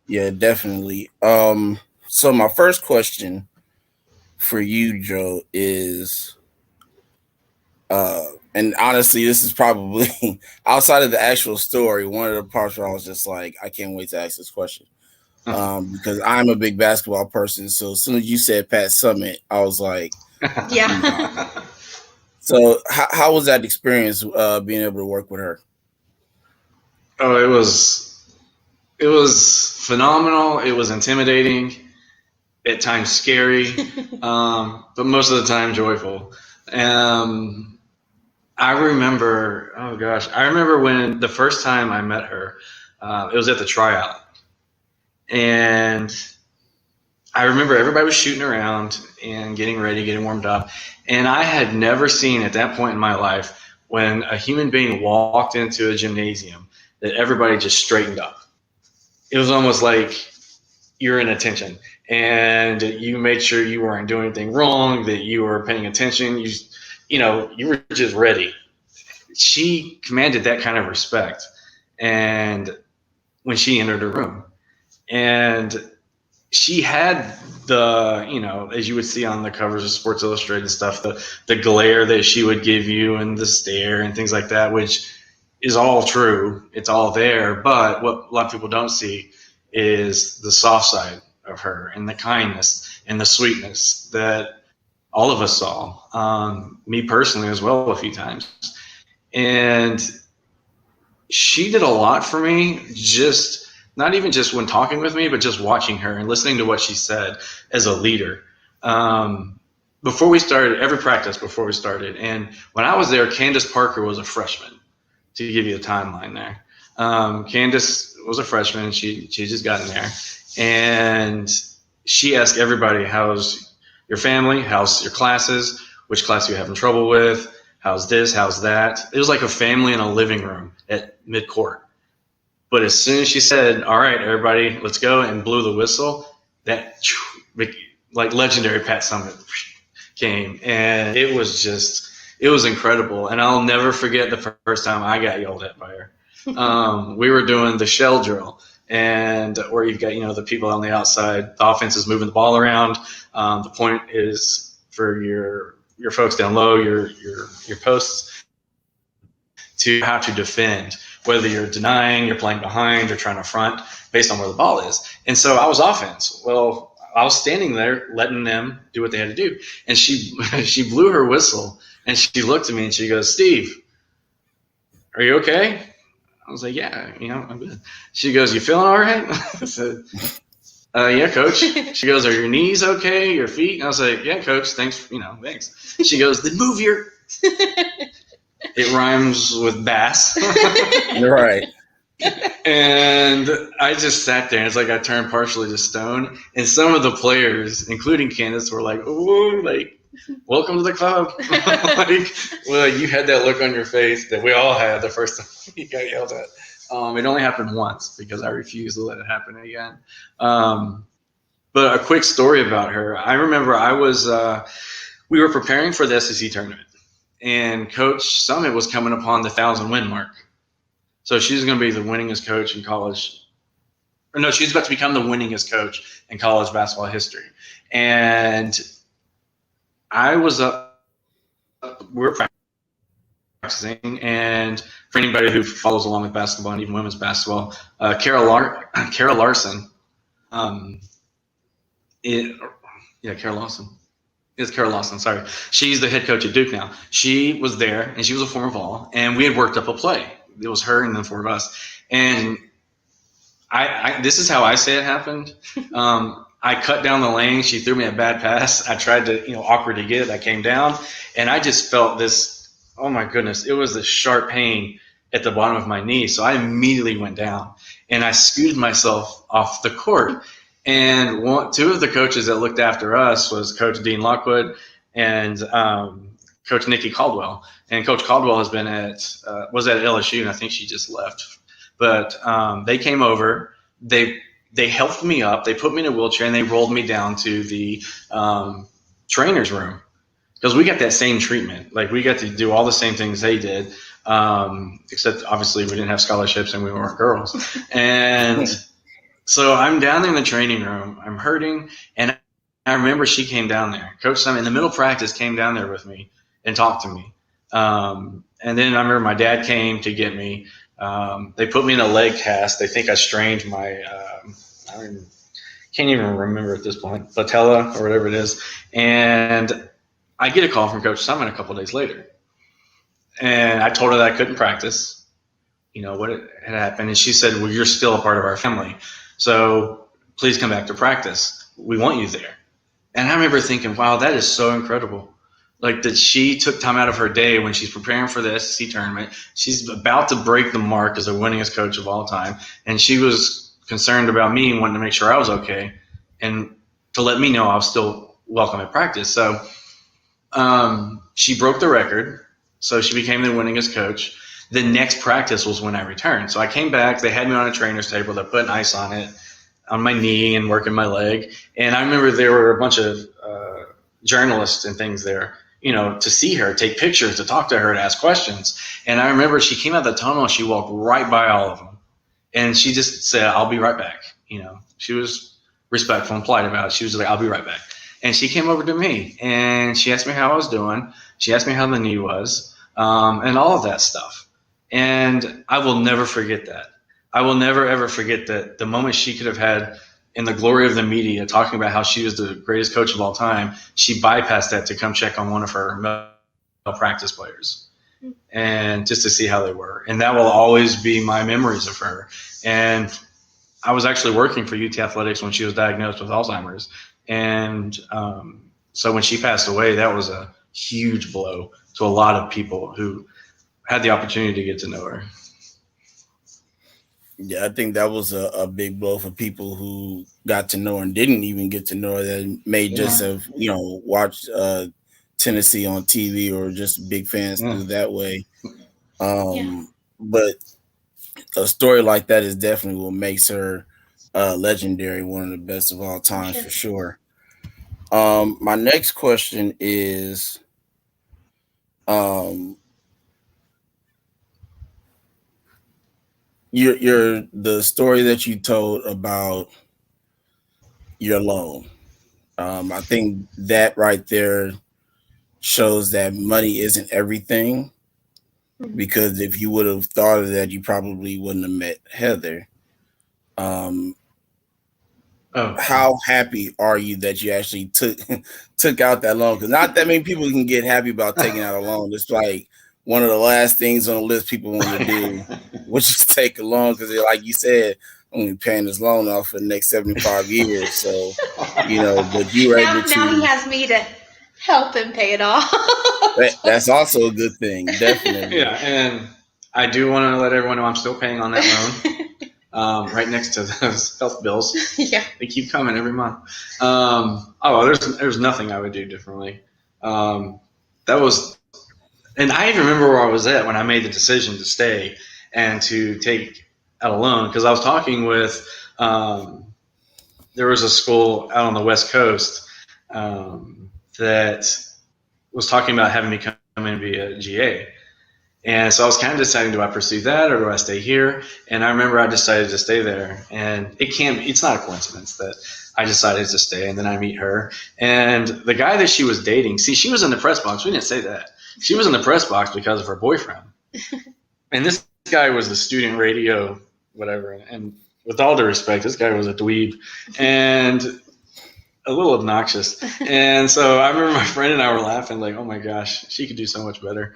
yeah, definitely. So my first question for you, Joe, is and honestly, this is probably outside of the actual story, one of the parts where I was just like, I can't wait to ask this question. Because I'm a big basketball person. So as soon as you said Pat Summit, I was like, oh my God. Yeah. So how was that experience being able to work with her? Oh, it was phenomenal. It was intimidating, at times scary, but most of the time joyful. Um, I remember, oh gosh, I remember when the first time I met her, it was at the tryout, and I remember everybody was shooting around and getting ready, getting warmed up, and I had never seen at that point in my life when a human being walked into a gymnasium that everybody just straightened up. It was almost like you're in attention and you made sure you weren't doing anything wrong, that you were paying attention. You were just ready. She commanded that kind of respect. And when she entered her room, and she had as you would see on the covers of Sports Illustrated and stuff, the glare that she would give you and the stare and things like that, which is all true. It's all there. But what a lot of people don't see is the soft side of her and the kindness and the sweetness that all of us saw. Me personally as well, a few times. And she did a lot for me, just not even just when talking with me, but just watching her and listening to what she said as a leader. Um, Before we started, every practice before we started, and when I was there, Candace Parker was a freshman, to give you a timeline there. Candace was a freshman. She just gotten there, and she asked everybody, "How's your family? How's your classes? Which class are you having trouble with? How's this? How's that?" It was like a family in a living room at mid court. But as soon as she said, "All right, everybody, let's go," and blew the whistle, that like legendary Pat Summit came, and it was incredible. And I'll never forget the first time I got yelled at by her. We were doing the shell drill, and where you've got the people on the outside, the offense is moving the ball around. The point is for your folks down low, your posts, to how to defend, whether you're denying, you're playing behind, or trying to front based on where the ball is. And so I was offense. Well, I was standing there letting them do what they had to do. And she she blew her whistle and she looked at me and she goes, "Steve, are you okay?" I was like, "Yeah, I'm good." She goes, "You feeling all right?" I said, "Yeah, coach." She goes, "Are your knees okay? Your feet?" And I was like, "Yeah, coach. Thanks. Thanks." She goes, "Then move your." It rhymes with bass. Right. And I just sat there, and it's like I turned partially to stone. And some of the players, including Candace, were like, "Ooh, like, welcome to the club." Like, well, you had that look on your face that we all had the first time you got yelled at. It only happened once because I refused to let it happen again. Um, but a quick story about her. I remember we were preparing for the SEC tournament, and Coach Summit was coming upon the 1,000 win mark. So she's going to be the winningest coach in college or no, she was about to become the winningest coach in college basketball history. And I was up, we were practicing, and for anybody who follows along with basketball and even women's basketball, Kara Larson, um, Kara Lawson. It's Kara Lawson, sorry. She's the head coach at Duke now. She was there, and she was a former Vol, and we had worked up a play. It was her and the four of us. And this is how I say it happened. I cut down the lane. She threw me a bad pass. I tried to, awkward to get it. I came down, and I just felt this, oh my goodness, it was this sharp pain at the bottom of my knee. So I immediately went down, and I scooted myself off the court. And two of the coaches that looked after us was Coach Dean Lockwood and Coach Nikki Caldwell. And Coach Caldwell has been was at LSU, and I think she just left. But they came over. They helped me up. They put me in a wheelchair, and they rolled me down to the trainer's room, because we got that same treatment. Like, we got to do all the same things they did, except obviously we didn't have scholarships and we weren't girls. And so I'm down in the training room. I'm hurting, and I remember she came down there. Coach Simon, in the middle of practice, came down there with me and talked to me. And then I remember my dad came to get me. They put me in a leg cast. They think I strained my can't even remember at this point, patella or whatever it is. And I get a call from Coach Simon a couple of days later. And I told her that I couldn't practice, what had happened. And she said, well, you're still a part of our family, so please come back to practice. We want you there. And I remember thinking, wow, that is so incredible. Like, that she took time out of her day when she's preparing for the SEC tournament. She's about to break the mark as the winningest coach of all time. And she was concerned about me, wanting to make sure I was okay, and to let me know I was still welcome at practice. So she broke the record. So she became the winningest coach. The next practice was when I returned. So I came back. They had me on a trainer's table. They put ice on it, on my knee, and working my leg. And I remember there were a bunch of journalists and things there, to see her, take pictures, to talk to her, to ask questions. And I remember she came out of the tunnel and she walked right by all of them. And she just said, I'll be right back. She was respectful and polite about it. She was like, I'll be right back. And she came over to me and she asked me how I was doing. She asked me how the knee was, and all of that stuff. And I will never forget that. I will never, ever forget that the moment she could have had in the glory of the media talking about how she was the greatest coach of all time, she bypassed that to come check on one of her male practice players and just to see how they were. And that will always be my memories of her. And I was actually working for UT Athletics when she was diagnosed with Alzheimer's. And so when she passed away, that was a huge blow to a lot of people who had the opportunity to get to know her. Yeah, I think that was a big blow for people who got to know her and didn't even get to know her, that may just have, watched Tennessee on TV or just big fans through that way. But a story like that is definitely what makes her legendary, one of the best of all time, for sure. My next question is, your the story that you told about your loan. I think that right there shows that money isn't everything, because if you would have thought of that, you probably wouldn't have met Heather. How happy are you that you actually took out that loan? Because not that many people can get happy about taking out a loan. It's like one of the last things on the list people want to do, which is take a loan, because, like you said, only paying this loan off for the next 75 years. So, but you were able to. Now he has me to help him pay it off. That's also a good thing, definitely. Yeah, and I do want to let everyone know I'm still paying on that loan, right next to those health bills. Yeah, they keep coming every month. There's nothing I would do differently. That was, and I even remember where I was at when I made the decision to stay and to take out a loan, because I was talking with, there was a school out on the West Coast that was talking about having me come in and be a GA. And so I was kind of deciding, do I pursue that or do I stay here? And I remember I decided to stay there. And it's not a coincidence that I decided to stay. And then I meet her. And the guy that she was dating, see, she was in the press box. We didn't say that. She was in the press box because of her boyfriend. And this guy was a student radio, whatever. And with all due respect, this guy was a dweeb and a little obnoxious. And so I remember my friend and I were laughing, like, oh my gosh, she could do so much better.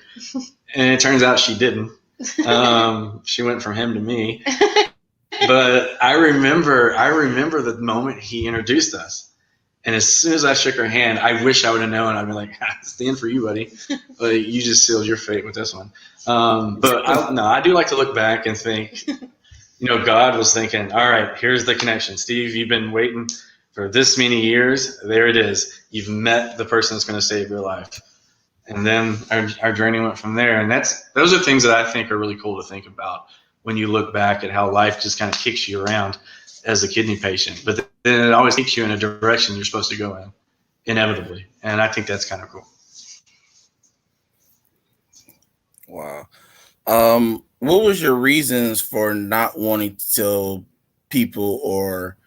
And it turns out she didn't. She went from him to me. But I remember the moment he introduced us. And as soon as I shook her hand, I wish I would have known. I'd be like, stand for you, buddy. But you just sealed your fate with this one. I do like to look back and think, God was thinking, all right, here's the connection. Steve, you've been waiting for this many years. There it is. You've met the person that's going to save your life. And then our journey went from there. And those are things that I think are really cool to think about when you look back at how life just kind of kicks you around as a kidney patient. But then it always takes you in a direction you're supposed to go in, inevitably. And I think that's kind of cool. Wow. What was your reasons for not wanting to tell people or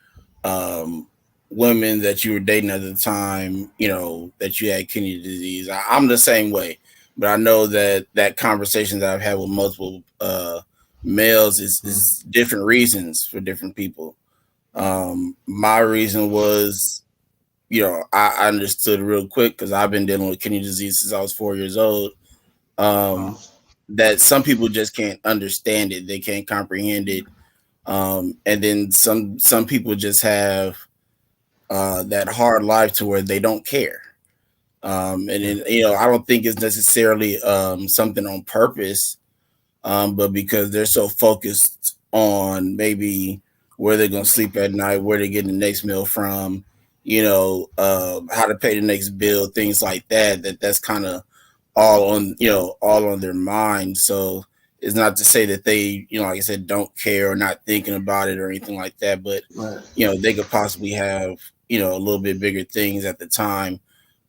women that you were dating at the time, that you had kidney disease? I'm the same way, but I know that conversation that I've had with multiple males is different reasons for different people. My reason was, I understood real quick because I've been dealing with kidney disease since I was 4 years old. That some people just can't understand it, they can't comprehend it, and then some people just have that hard life to where they don't care. And then I don't think it's necessarily something on purpose, but because they're so focused on maybe where they're gonna sleep at night, where they're getting the next meal from, how to pay the next bill, things like that. That's kind of all on their mind. So it's not to say that they, like I said, don't care or not thinking about it or anything like that, but Right. they could possibly have, a little bit bigger things at the time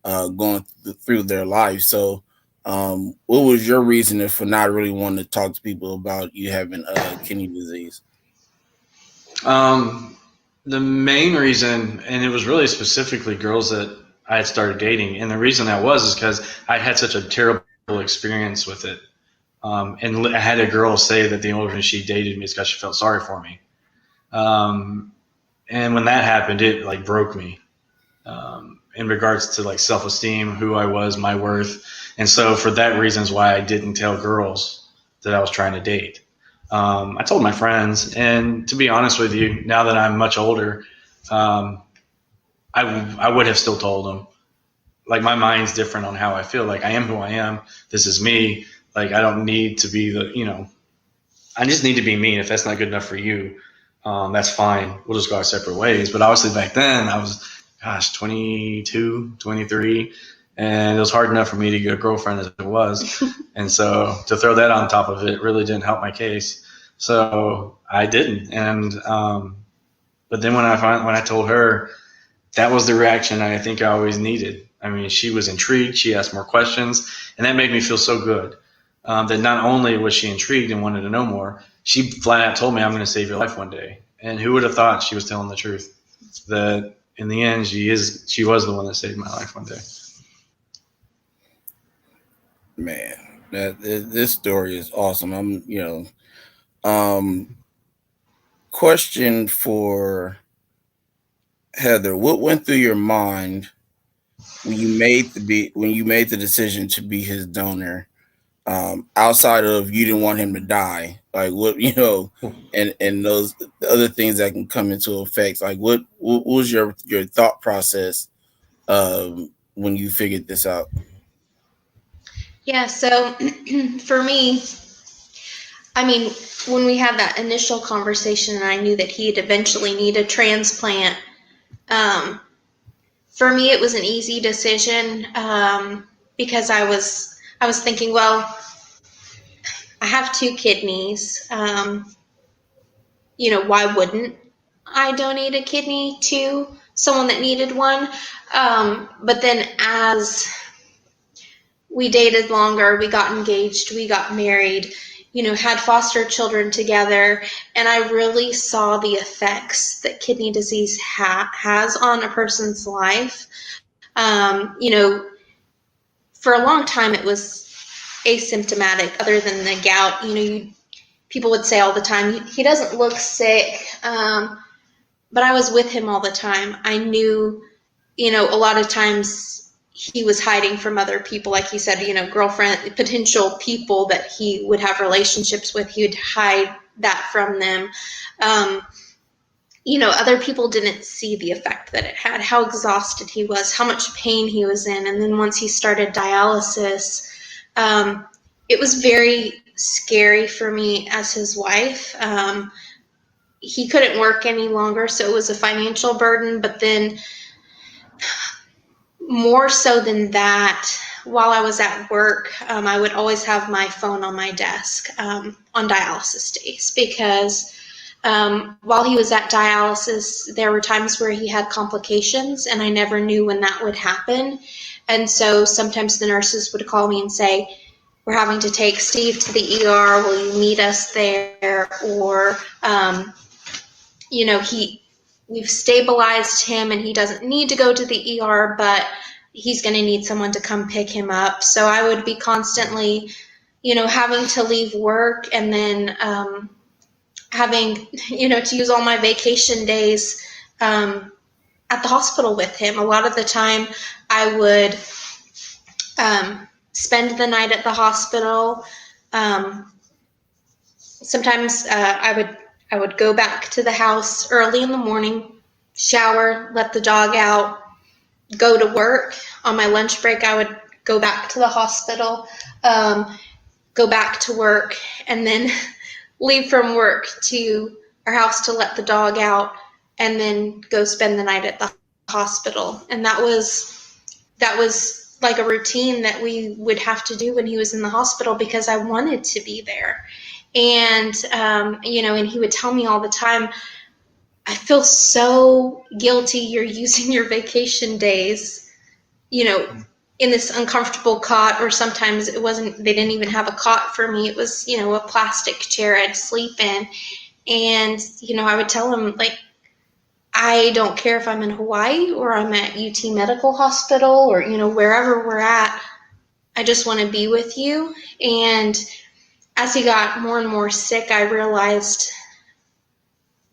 going through their life. So what was your reason for not really wanting to talk to people about you having kidney disease? The main reason, and it was really specifically girls that I had started dating, and the reason that was is because I had such a terrible experience with it. And I had a girl say that the only reason she dated me is because she felt sorry for me. And when that happened, it like broke me in regards to like self-esteem, who I was, my worth. And so for that reason is why I didn't tell girls that I was trying to date. I told my friends, and to be honest with you, now that I'm much older, I would have still told them. Like my mind's different on how I feel. Like I am who I am. This is me. Like I don't need to be I just need to be me. And if that's not good enough for you, that's fine. We'll just go our separate ways. But obviously back then I was, 22, 23, and it was hard enough for me to get a girlfriend as it was. And so to throw that on top of it really didn't help my case. So I didn't. And, but then when I told her, that was the reaction I think I always needed. I mean, she was intrigued. She asked more questions, and that made me feel so good. That not only was she intrigued and wanted to know more, she flat out told me, I'm going to save your life one day. And who would have thought she was telling the truth? That in the end, she was the one that saved my life one day. Man, this story is awesome. Question for Heather: what went through your mind when you made the decision to be his donor? Outside of you didn't want him to die, like what and those other things that can come into effect. Like what was your thought process when you figured this out? Yeah, so for me, I mean, when we had that initial conversation and I knew that he'd eventually need a transplant, for me it was an easy decision because I was thinking, well, I have 2 kidneys. Why wouldn't I donate a kidney to someone that needed one? But then as we dated longer, we got engaged, we got married, had foster children together, and I really saw the effects that kidney disease has on a person's life. For a long time it was asymptomatic other than the gout. People would say all the time, he doesn't look sick, but I was with him all the time. I knew, a lot of times he was hiding from other people, like he said, girlfriend, potential people that he would have relationships with, he would hide that from them. Other people didn't see the effect that it had, how exhausted he was, how much pain he was in. And then once he started dialysis, it was very scary for me as his wife. He couldn't work any longer, so it was a financial burden. But then more so than that, while I was at work, I would always have my phone on my desk on dialysis days, because while he was at dialysis, there were times where he had complications, and I never knew when that would happen. And so sometimes the nurses would call me and say, we're having to take Steve to the ER, will you meet us there? Or, we've stabilized him and he doesn't need to go to the ER, but he's going to need someone to come pick him up. So I would be constantly, having to leave work, and then having, to use all my vacation days at the hospital with him. A lot of the time I would spend the night at the hospital. Sometimes I would go back to the house early in the morning, shower, let the dog out, go to work. On my lunch break, I would go back to the hospital, go back to work, and then leave from work to our house to let the dog out, and then go spend the night at the hospital. And that was like a routine that we would have to do when he was in the hospital, because I wanted to be there. And and he would tell me all the time, I feel so guilty you're using your vacation days, in this uncomfortable cot. Or sometimes they didn't even have a cot for me. It was, a plastic chair I'd sleep in. And, I would tell him, like, I don't care if I'm in Hawaii or I'm at UT Medical Hospital, or, wherever we're at, I just want to be with you. And as he got more and more sick, I realized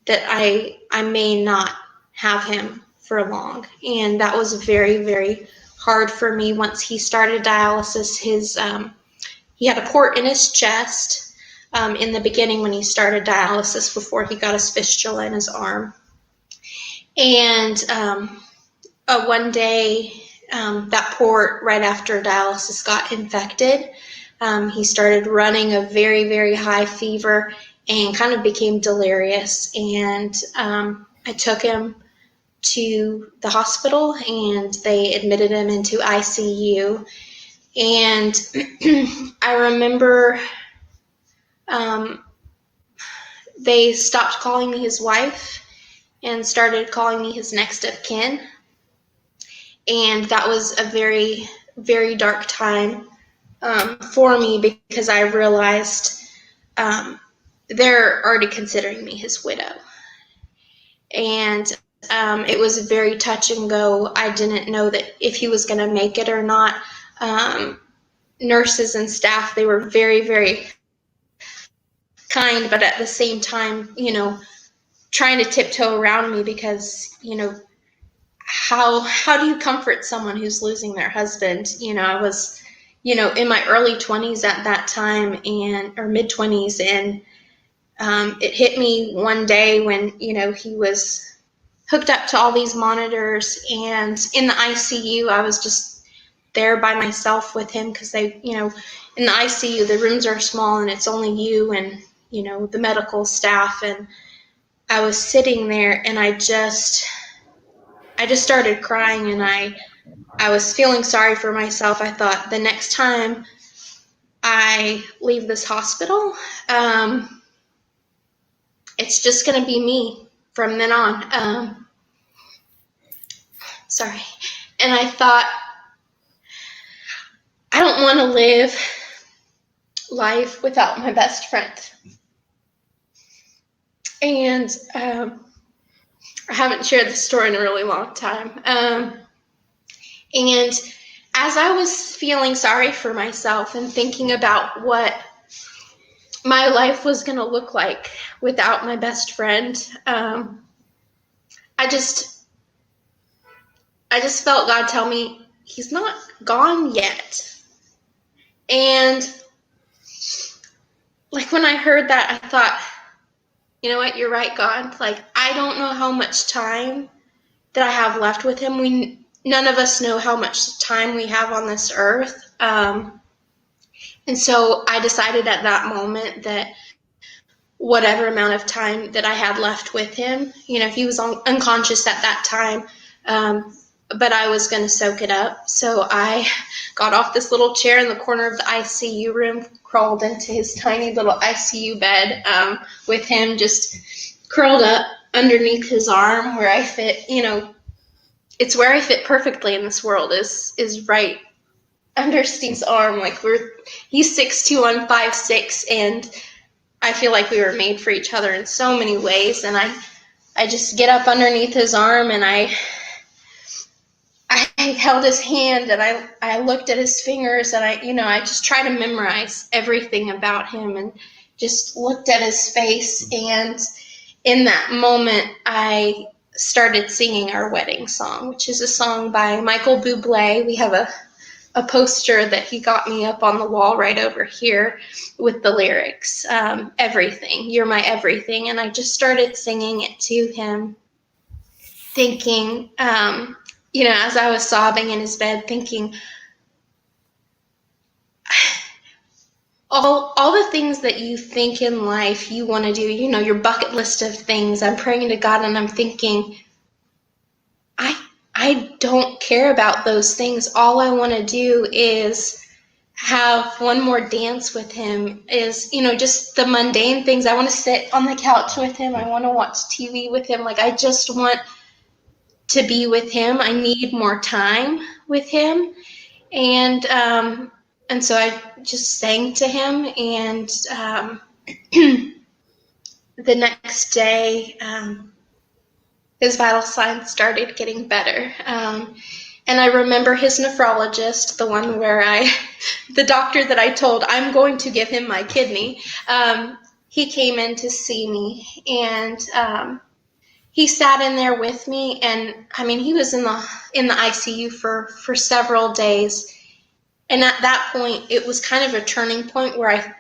that I may not have him for long. And that was very, very hard for me. Once he started dialysis, he had a port in his chest in the beginning when he started dialysis, before he got his fistula in his arm. And one day, that port, right after dialysis, got infected. He started running a very, very high fever and kind of became delirious. And I took him to the hospital, and they admitted him into ICU. And I remember they stopped calling me his wife and started calling me his next of kin. And that was a very, very dark time for me, because I realized they're already considering me his widow. And it was very touch and go. I didn't know that if he was going to make it or not. Nurses and staff, they were very, very kind, but at the same time, trying to tiptoe around me, because, how do you comfort someone who's losing their husband? I was, in my early 20s at that time, or mid 20s, and it hit me one day when, he was hooked up to all these monitors, and in the ICU, I was just there by myself with him, because they, in the ICU, the rooms are small and it's only you and, the medical staff. And I was sitting there, and I just started crying, and I was feeling sorry for myself. I thought, the next time I leave this hospital, it's just going to be me from then on. Sorry. And I thought, I don't want to live life without my best friend. And I haven't shared this story in a really long time. And as I was feeling sorry for myself and thinking about what my life was going to look like without my best friend, I just felt God tell me he's not gone yet. And like when I heard that, I thought, you know what, you're right, God. Like, I don't know how much time that I have left with him. None of us know how much time we have on this earth. And so I decided at that moment that whatever amount of time that I had left with him, he was unconscious at that time, but I was going to soak it up. So I got off this little chair in the corner of the ICU room, crawled into his tiny little ICU bed with him just curled up underneath his arm where I fit, it's where I fit perfectly in this world is right under Steve's arm. Like he's 6'2", I'm 5'6", and I feel like we were made for each other in so many ways. And I just get up underneath his arm and I held his hand and I looked at his fingers and I just try to memorize everything about him and just looked at his face. And in that moment, I started singing our wedding song, which is a song by Michael Bublé. We have a poster that he got me up on the wall right over here with the lyrics, everything, you're my everything. And I just started singing it to him, thinking, as I was sobbing in his bed, thinking, all the things that you think in life you want to do, your bucket list of things. I'm praying to God and I'm thinking, I don't care about those things. All I want to do is have one more dance with him, is, just the mundane things. I want to sit on the couch with him. I want to watch TV with him. Like, I just want to be with him. I need more time with him. And so I just sang to him. And the next day, his vital signs started getting better. And I remember his nephrologist, the one where the doctor that I told I'm going to give him my kidney, he came in to see me, and he sat in there with me. And I mean, he was in the ICU for several days. And at that point, it was kind of a turning point where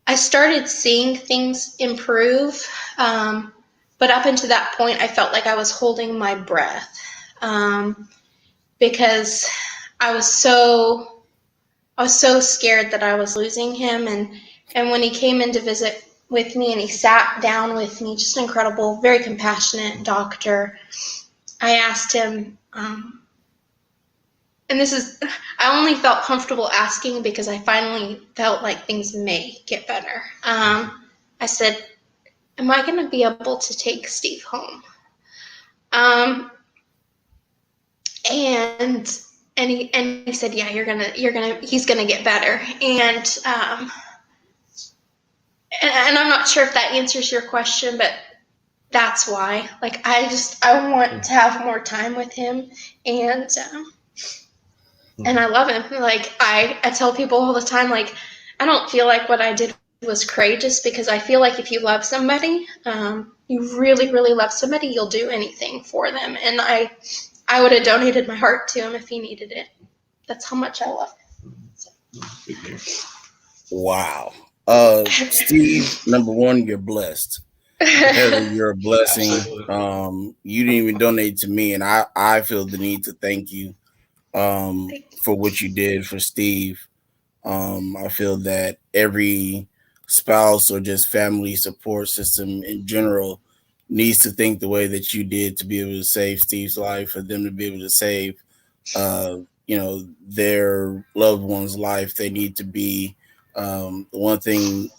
I started seeing things improve. But up until that point, I felt like I was holding my breath, because I was so scared that I was losing him. And when he came in to visit with me and he sat down with me, just an incredible, very compassionate doctor, I asked him, and I only felt comfortable asking because I finally felt like things may get better. I said, am I going to be able to take Steve home? And he said, yeah, he's gonna get better. And I'm not sure if that answers your question, but that's why. Like, I want to have more time with him, and I love him. Like, I tell people all the time, like, I don't feel like what I did was courageous, because I feel like if you love somebody, you really, really love somebody, you'll do anything for them. And I would have donated my heart to him if he needed it. That's how much I love him. So. Wow. Steve, number one, you're blessed. Heather, you're a blessing. You didn't even donate to me, and I feel the need to thank you for what you did for Steve. I feel that every spouse or just family support system in general needs to think the way that you did to be able to save Steve's life, for them to be able to save, their loved one's life. They need to be, the one thing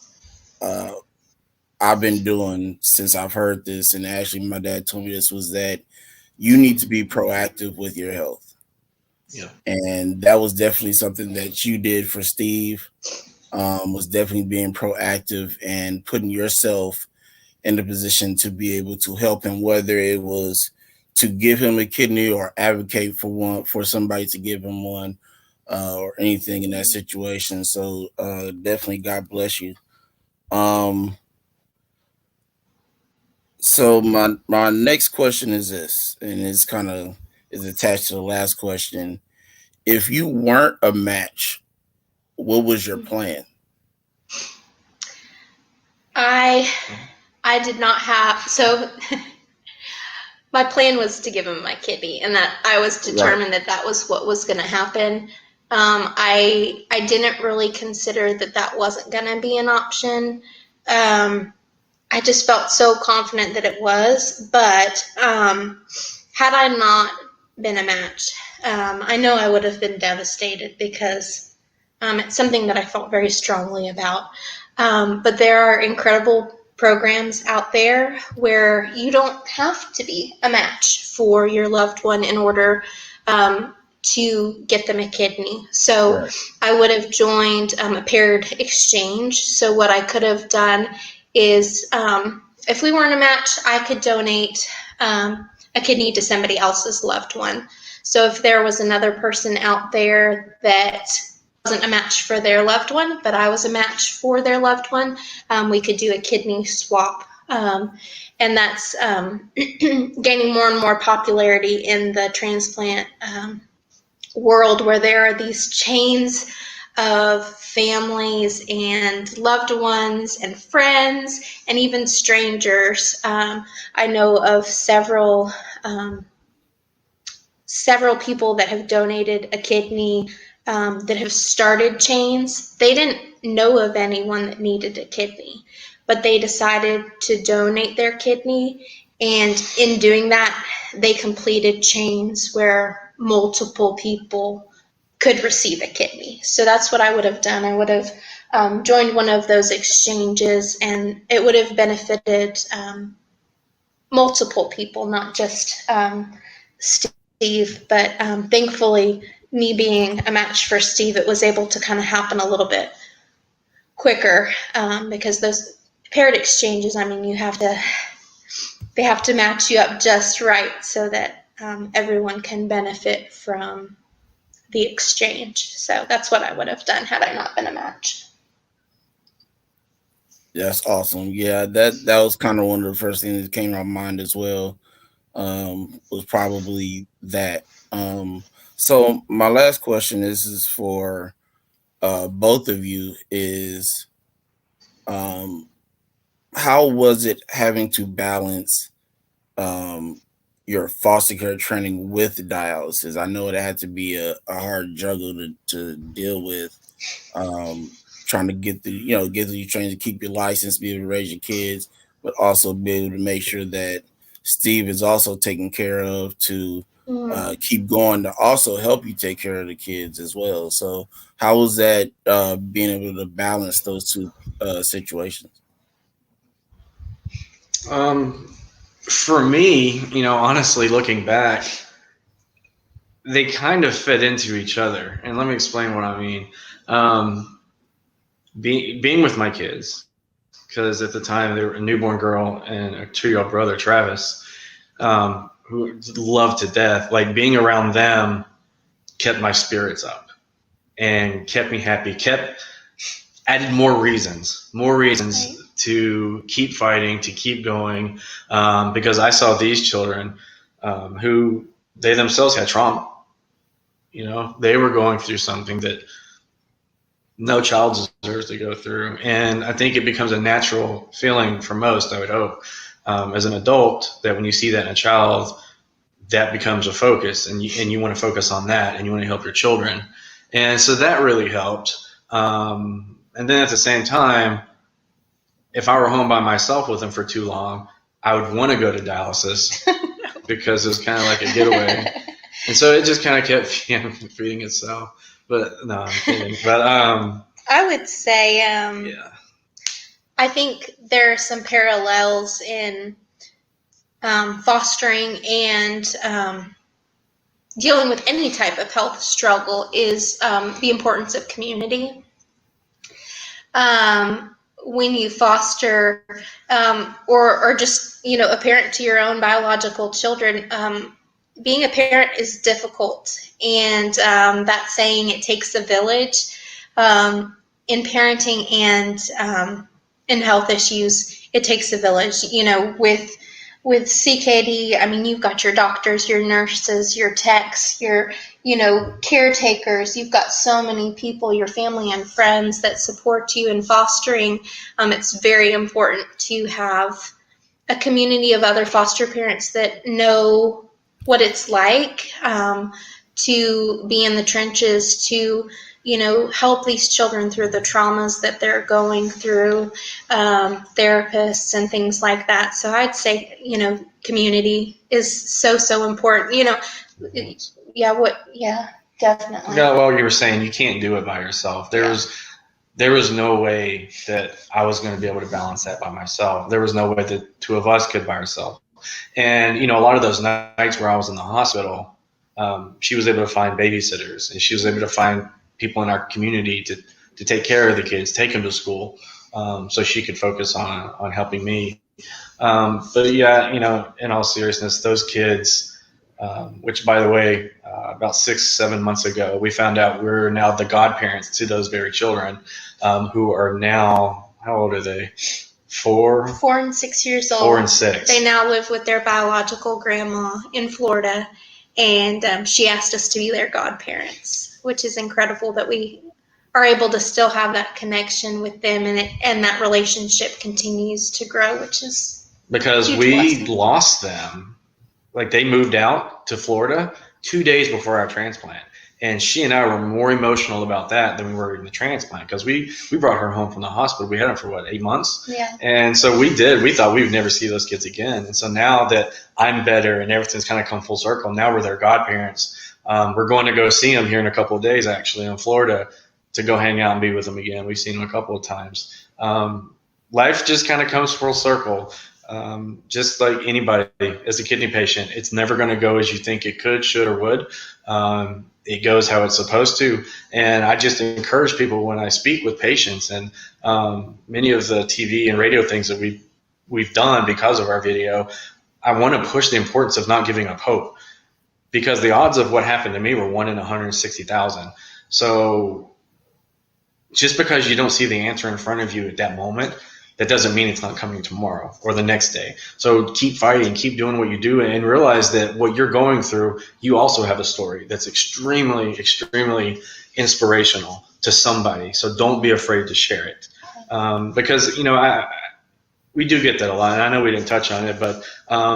I've been doing since I've heard this, and actually my dad told me this, was that you need to be proactive with your health. Yeah. And that was definitely something that you did for Steve. Was definitely being proactive and putting yourself in the position to be able to help him, whether it was to give him a kidney or advocate for one, for somebody to give him one, or anything in that situation. So definitely, God bless you. Um, so my next question is this, and it's kind of is attached to the last question. If you weren't a match, what was your plan? I I did not have so my plan was to give him my kidney, and that I was Right. determined that that was what was going to happen. I didn't really consider that that wasn't going to be an option. I just felt so confident that it was, but had I not been a match, I know I would have been devastated because it's something that I felt very strongly about. But there are incredible programs out there where you don't have to be a match for your loved one in order to get them a kidney. So Right. I would have joined a paired exchange. So what I could have done is, if we weren't a match, I could donate a kidney to somebody else's loved one. So if there was another person out there that wasn't a match for their loved one, but I was a match for their loved one, we could do a kidney swap. And that's gaining more and more popularity in the transplant world, where there are these chains of families and loved ones and friends and even strangers. I know of um, several people that have donated a kidney, that have started chains. They didn't know of anyone that needed a kidney, but they decided to donate their kidney. And in doing that, they completed chains where multiple people could receive a kidney. So that's what I would have done. I would have joined one of those exchanges, and it would have benefited multiple people, not just Steve. But thankfully, me being a match for Steve, it was able to kind of happen a little bit quicker, because those paired exchanges, I mean, they have to match you up just right so that everyone can benefit from the exchange. So that's what I would have done had I not been a match. That's awesome. Yeah, that was kind of one of the first things that came to my mind as well. Was probably that. So my last question is for both of you is, um, how was it having to balance um, your foster care training with dialysis? I know it had to be a hard juggle to deal with. Um, Trying to get the get through your training to keep your license, be able to raise your kids, but also be able to make sure that Steve is also taken care of to Mm. keep going to also help you take care of the kids as well. So how was that being able to balance those two situations? Um, for me, honestly, looking back, they kind of fed into each other. And let me explain what I mean. Um, being with my kids, because at the time they were a newborn girl and a 2-year-old brother, Travis, who loved to death. Like being around them kept my spirits up and kept me happy. Kept added more Right. reasons to keep fighting, to keep going, because I saw these children who they themselves had trauma. They were going through something that no child deserves to go through. And I think it becomes a natural feeling for most, I would hope, as an adult, that when you see that in a child, that becomes a focus, and you want to focus on that, and you want to help your children. And so that really helped. And then at the same time, if I were home by myself with them for too long, I would want to go to dialysis because it was kind of like a getaway. And so it just kind of kept feeding itself. But no, I'm kidding. But I would say, yeah. I think there are some parallels in fostering and dealing with any type of health struggle is the importance of community. When you foster or just a parent to your own biological children, being a parent is difficult, and that saying, it takes a village, in parenting and in health issues, it takes a village. With CKD, I mean, you've got your doctors, your nurses, your techs, your caretakers. You've got so many people, your family and friends, that support you in fostering. It's very important to have a community of other foster parents that know what it's like, to be in the trenches, to help these children through the traumas that they're going through, therapists and things like that. So I'd say community is so important. Yeah, definitely. Yeah, well, you were saying you can't do it by yourself. There was no way that I was going to be able to balance that by myself. There was no way that two of us could by ourselves. And a lot of those nights where I was in the hospital, she was able to find babysitters, and she was able to find people in our community to take care of the kids, take them to school, so she could focus on helping me. But yeah, in all seriousness, those kids, which by the way, about 6-7 months ago, we found out we're now the godparents to those very children, who are now, how old are they? 4 and 6 years old. 4 and 6. They now live with their biological grandma in Florida, and she asked us to be their godparents, which is incredible that we are able to still have that connection with them, and that relationship continues to grow, which is because we lost them. Like, they moved out to Florida 2 days before our transplant. And she and I were more emotional about that than we were in the transplant, because we brought her home from the hospital. We had her for 8 months? Yeah. And so we thought we would never see those kids again. And so now that I'm better and everything's kind of come full circle, now we're their godparents. We're going to go see them here in a couple of days, actually, in Florida, to go hang out and be with them again. We've seen them a couple of times. Life just kind of comes full circle. Just like anybody, as a kidney patient, it's never going to go as you think it could, should, or would. It goes how it's supposed to. And I just encourage people when I speak with patients, and many of the TV and radio things that we've done because of our video, I want to push the importance of not giving up hope, because the odds of what happened to me were 1 in 160,000. So just because you don't see the answer in front of you at that moment, that doesn't mean it's not coming tomorrow or the next day. So keep fighting, keep doing what you do, and realize that what you're going through, you also have a story that's extremely, extremely inspirational to somebody. So don't be afraid to share it. Because, we do get that a lot. And I know we didn't touch on it, but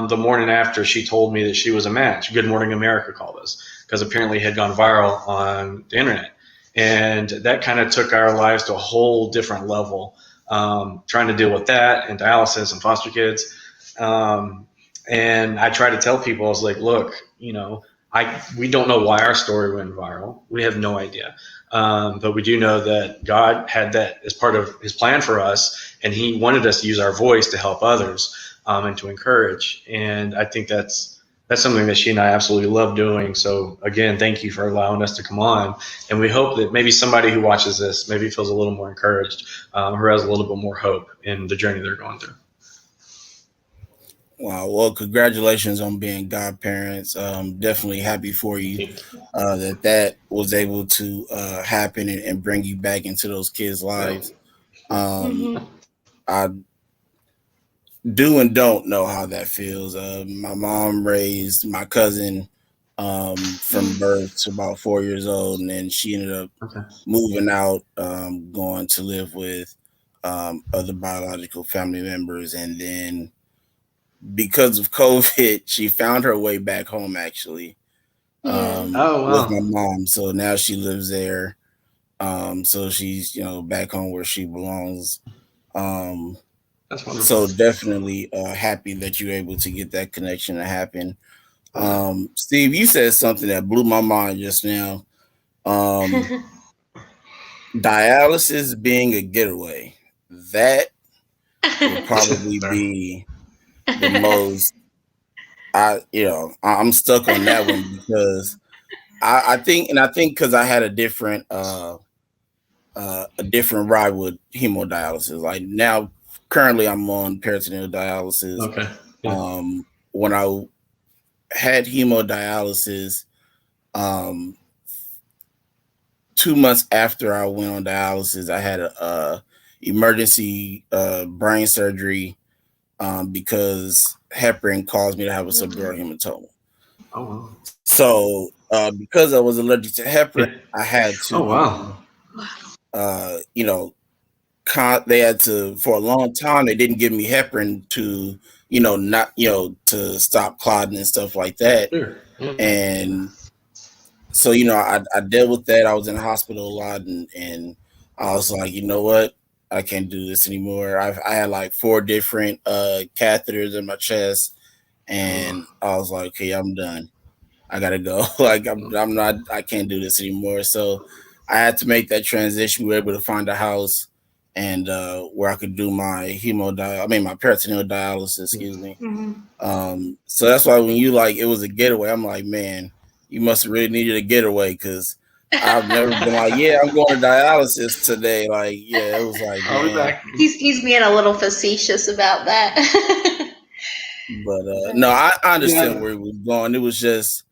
the morning after she told me that she was a match, Good Morning America called us, because apparently it had gone viral on the internet. And that kind of took our lives to a whole different level. Trying to deal with that and dialysis and foster kids. And I try to tell people, I was like, look, we don't know why our story went viral. We have no idea. But we do know that God had that as part of his plan for us, and he wanted us to use our voice to help others, and to encourage. And I think that's something that she and I absolutely love doing. So again, thank you for allowing us to come on. And we hope that maybe somebody who watches this maybe feels a little more encouraged, or has a little bit more hope in the journey they're going through. Wow. Well, congratulations on being godparents. Definitely happy for you that was able to happen and bring you back into those kids' lives. I do and don't know how that feels. My mom raised my cousin from birth to about 4 years old, and then she ended up moving out, going to live with other biological family members, and then because of COVID, she found her way back home, actually, with my mom. So now she lives there. So she's back home where she belongs. That's wonderful. So definitely happy that you're able to get that connection to happen. Steve, you said something that blew my mind just now. Dialysis being a getaway. That would probably be the most. I'm stuck on that one because I think because I had a different ride with hemodialysis. Like now, currently, I'm on peritoneal dialysis. Okay. Yeah. When I had hemodialysis, um, 2 months after I went on dialysis, I had a emergency brain surgery because heparin caused me to have a subdural hematoma. Oh wow. So because I was allergic to heparin, Yeah. I had Oh to, wow. you know, they had to for a long time. They didn't give me heparin to, not to stop clotting and stuff like that. Sure. Yeah. And so I dealt with that. I was in the hospital a lot, and I was like, you know what, I can't do this anymore. I had like four different catheters in my chest, Oh. and I was like, okay, I'm done. I gotta go. Like I'm not. I can't do this anymore. So I had to make that transition. We were able to find a house and where I could do my my peritoneal dialysis. Excuse me. Mm-hmm. So that's why when you like it was a getaway, I'm like, man, you must have really needed a getaway because I've never been like, yeah, I'm going to dialysis today. Like, yeah, it was like, I'll be man. back. He's being a little facetious about that. But no, I understand Yeah. where he was going. It was just,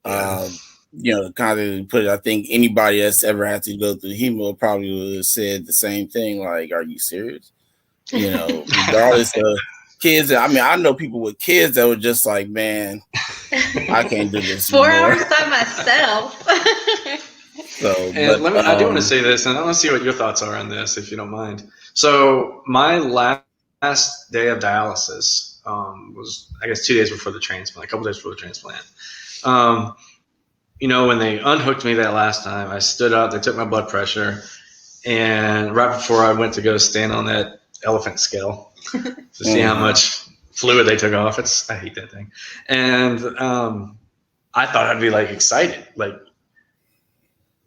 Yeah. uh, kind of put it. I think anybody that's ever had to go through hemo probably would have said the same thing. Like, are you serious? Regardless of kids. I mean, I know people with kids that were just like, man, I can't do this 4 hours anymore. by myself. So, And but I do want to say this, and I want to see what your thoughts are on this, if you don't mind. So my last day of dialysis was, I guess, 2 days before the transplant, a couple days before the transplant. Um, when they unhooked me that last time, I stood up. They took my blood pressure, and right before I went to go stand on that elephant scale to see how mhm. much fluid they took off, I hate that thing, and I thought I'd be like excited, like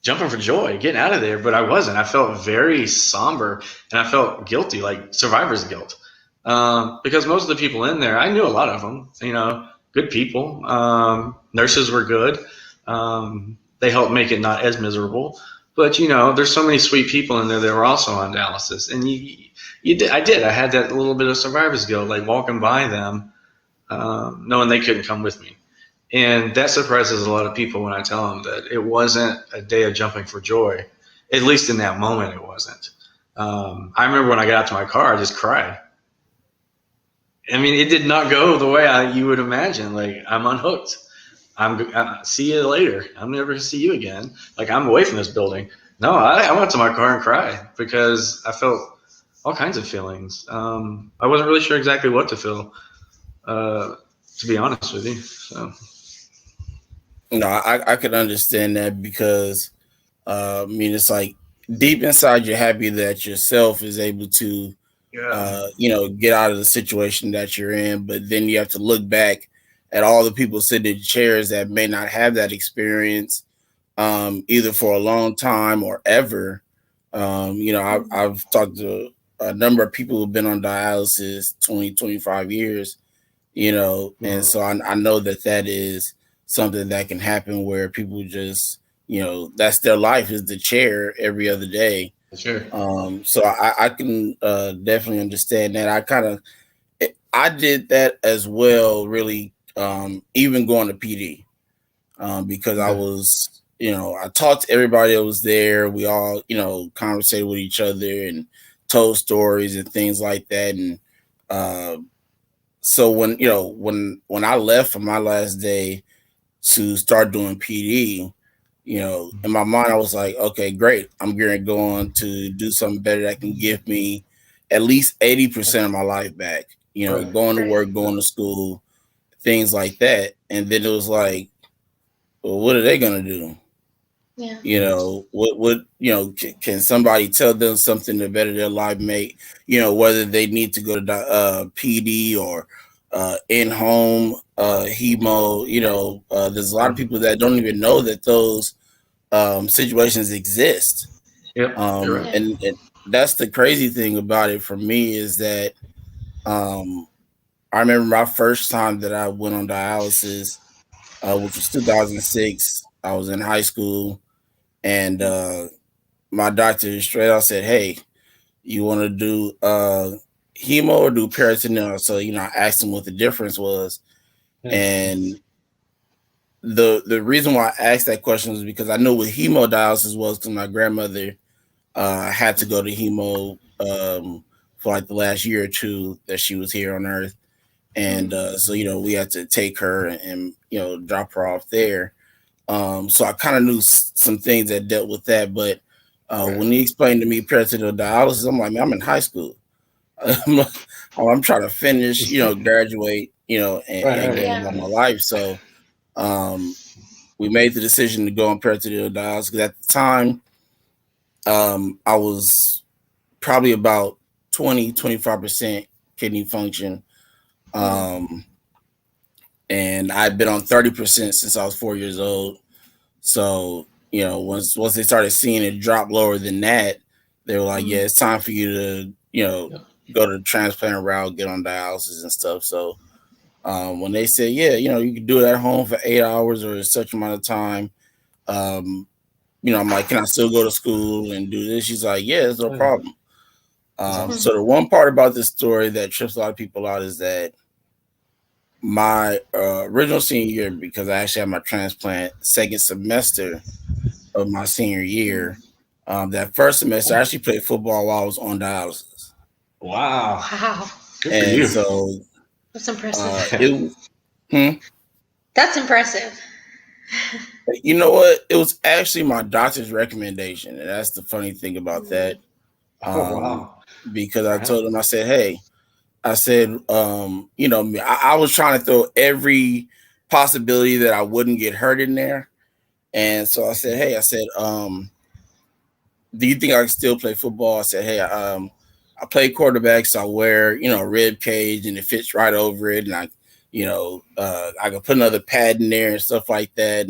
jumping for joy, getting out of there, but I wasn't. I felt very somber and I felt guilty, like survivor's guilt. Because most of the people in there, I knew a lot of them, good people. Nurses were good. They helped make it not as miserable. But, there's so many sweet people in there that were also on dialysis. And I did. I had that little bit of survivor's guilt, like walking by them, knowing they couldn't come with me. And that surprises a lot of people when I tell them that it wasn't a day of jumping for joy. At least in that moment, it wasn't. I remember when I got out to my car, I just cried. I mean, it did not go the way you would imagine. Like, I'm unhooked. See you later. I'm never going to see you again. Like, I'm away from this building. No, I went to my car and cried because I felt all kinds of feelings. I wasn't really sure exactly what to feel, to be honest with you. So. No, I could understand that because I mean, it's like deep inside, you're happy that yourself is able to, Yeah. get out of the situation that you're in. But then you have to look back at all the people sitting in chairs that may not have that experience, either for a long time or ever. I've talked to a number of people who've been on dialysis 20, 25 years, and so I know that is something that can happen where people just, that's their life is the chair every other day. Sure. So I can definitely understand that. I did that as well, really, even going to PD, because I Okay. was, I talked to everybody that was there. We all, conversated with each other and told stories and things like that. And uh, so when I left for my last day to start doing PD, in my mind I was like, okay, great. I'm going to go on to do something better that can give me at least 80% of my life back. Right. Going to Right. work, going to school, things like that. And then it was like, well, what are they going to do? Yeah. What can somebody tell them something to better their life, make whether they need to go to PD or in home hemo. There's a lot of people that don't even know that those situations exist. Yep. You're right. Yeah. And that's the crazy thing about it for me is that um, I remember my first time that I went on dialysis, which was 2006. I was in high school, and my doctor straight out said, "Hey, you want to do hemo or do peritoneal?" So I asked him what the difference was, Yeah. and the reason why I asked that question was because I knew what hemodialysis was because my grandmother had to go to hemo for like the last year or two that she was here on Earth, and so we had to take her and drop her off there. So I kind of knew some things that dealt with that, but Right. when he explained to me peritoneal dialysis, I'm like, man, I'm in high school. I'm trying to finish, graduate, and Right. get Right. on Yeah. with my life. So um, we made the decision to go on peritoneal dialysis because at the time I was probably about 20-25% kidney function. Mm. Um, and I've been on 30% since I was 4 years old. So, once they started seeing it drop lower than that, they were like, yeah, Mm. it's time for you to, Yep. go to the transplant route, get on dialysis and stuff. So when they said, yeah, you can do it at home for 8 hours or such amount of time, um, I'm like, can I still go to school and do this? She's like, yeah, it's no Oh, yeah. problem. That's awesome. So the one part about this story that trips a lot of people out is that my original senior year, because I actually had my transplant second semester of my senior year, that first semester I actually played football while I was on dialysis, Wow. Wow. Good for and you. so That's impressive. it. Hmm, That's impressive. you know what? It was actually my doctor's recommendation, and that's the funny thing about Mm. that. Oh, Um, wow. because All I right. told him, I said, hey, I said, I was trying to throw every possibility that I wouldn't get hurt in there. And so I said, hey, I said, do you think I can still play football? I said, hey, I play quarterback, so I wear, a rib cage and it fits right over it. And I can put another pad in there and stuff like that.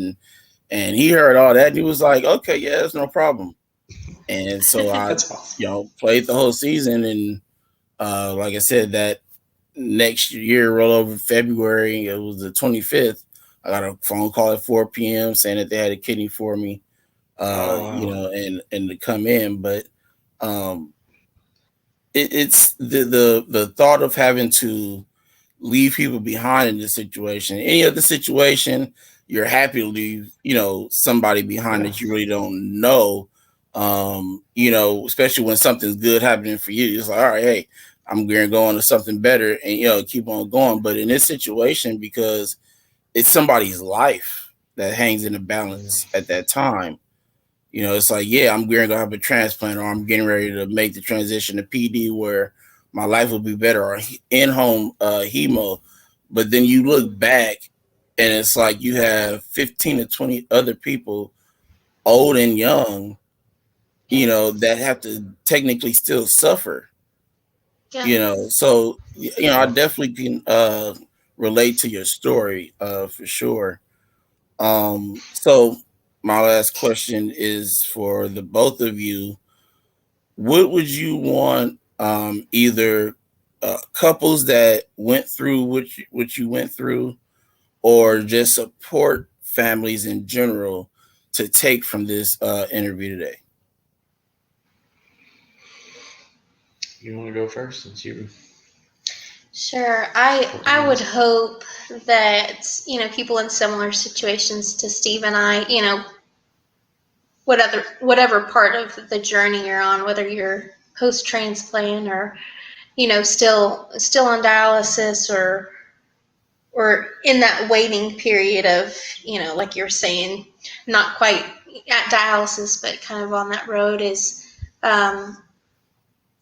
And he heard all that and he was like, okay, yeah, that's no problem. And so I, That's awesome. played the whole season. And like I said, that next year, roll over February, it was the 25th. I got a phone call at 4 p.m. saying that they had a kidney for me, Oh, wow. and to come in. But um, it's the thought of having to leave people behind in this situation. Any other situation, you're happy to leave, somebody behind Yeah. that you really don't know. Especially when something's good happening for you. It's like, all right, hey, I'm gonna go on to something better and keep on going. But in this situation, because it's somebody's life that hangs in the balance at that time, it's like, yeah, I'm going to have a transplant or I'm getting ready to make the transition to PD where my life will be better or in home hemo. But then you look back and it's like you have 15 to 20 other people, old and young, Yep. that have to technically still suffer, Yeah. So, That's I rough. definitely can relate to your story for sure. So my last question is for the both of you. What would you want either couples that went through what you went through or just support families in general to take from this interview today? You want to go first since you Sure. I would went? hope that, people in similar situations to Steve and I, whatever part of the journey you're on, whether you're post transplant or, still on dialysis or in that waiting period of, like you're saying, not quite at dialysis, but kind of on that road is um,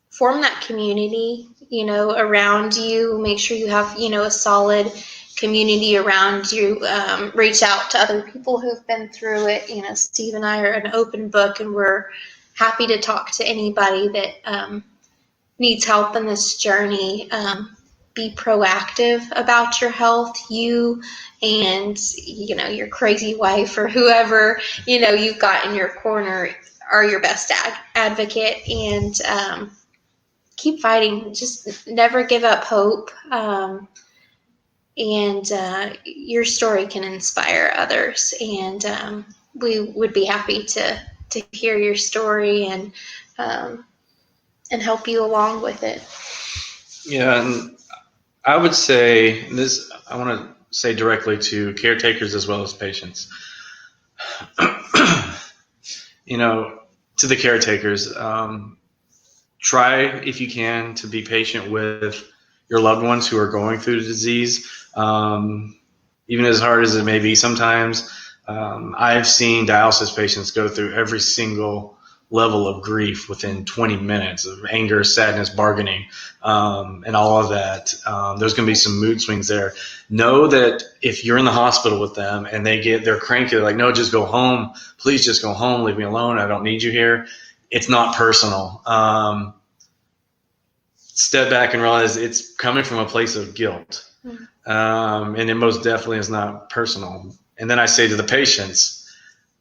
form that community, around you. Make sure you have, a solid community around you. Reach out to other people who've been through it. Steve and I are an open book, and we're happy to talk to anybody that needs help in this journey. Be proactive about your health. You and your crazy wife or whoever you've got in your corner are your best advocate, and keep fighting. Just never give up hope. And your story can inspire others. And we would be happy to hear your story um, and help you along with it. Yeah, and I would say this. I want to say directly to caretakers as well as patients. You know, to the caretakers, try if you can to be patient with your loved ones who are going through the disease, even as hard as it may be sometimes. I've seen dialysis patients go through every single level of grief within 20 minutes of anger, sadness, bargaining, and all of that. There's going to be some mood swings there. Know that if you're in the hospital with them and they're cranky, they're like, no, just go home. Please just go home. Leave me alone. I don't need you here. It's not personal. Step back and realize it's coming from a place of guilt. And it most definitely is not personal. And then I say to the patients,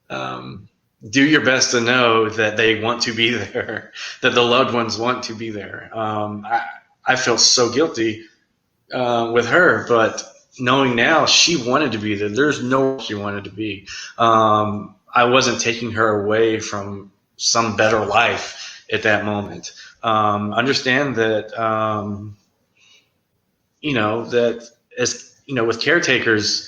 do your best to know that they want to be there, that the loved ones want to be there. I feel so guilty with her, but knowing now she wanted to be there, there's no way she wanted to be. I wasn't taking her away from some better life at that moment. Understand that, that as with caretakers,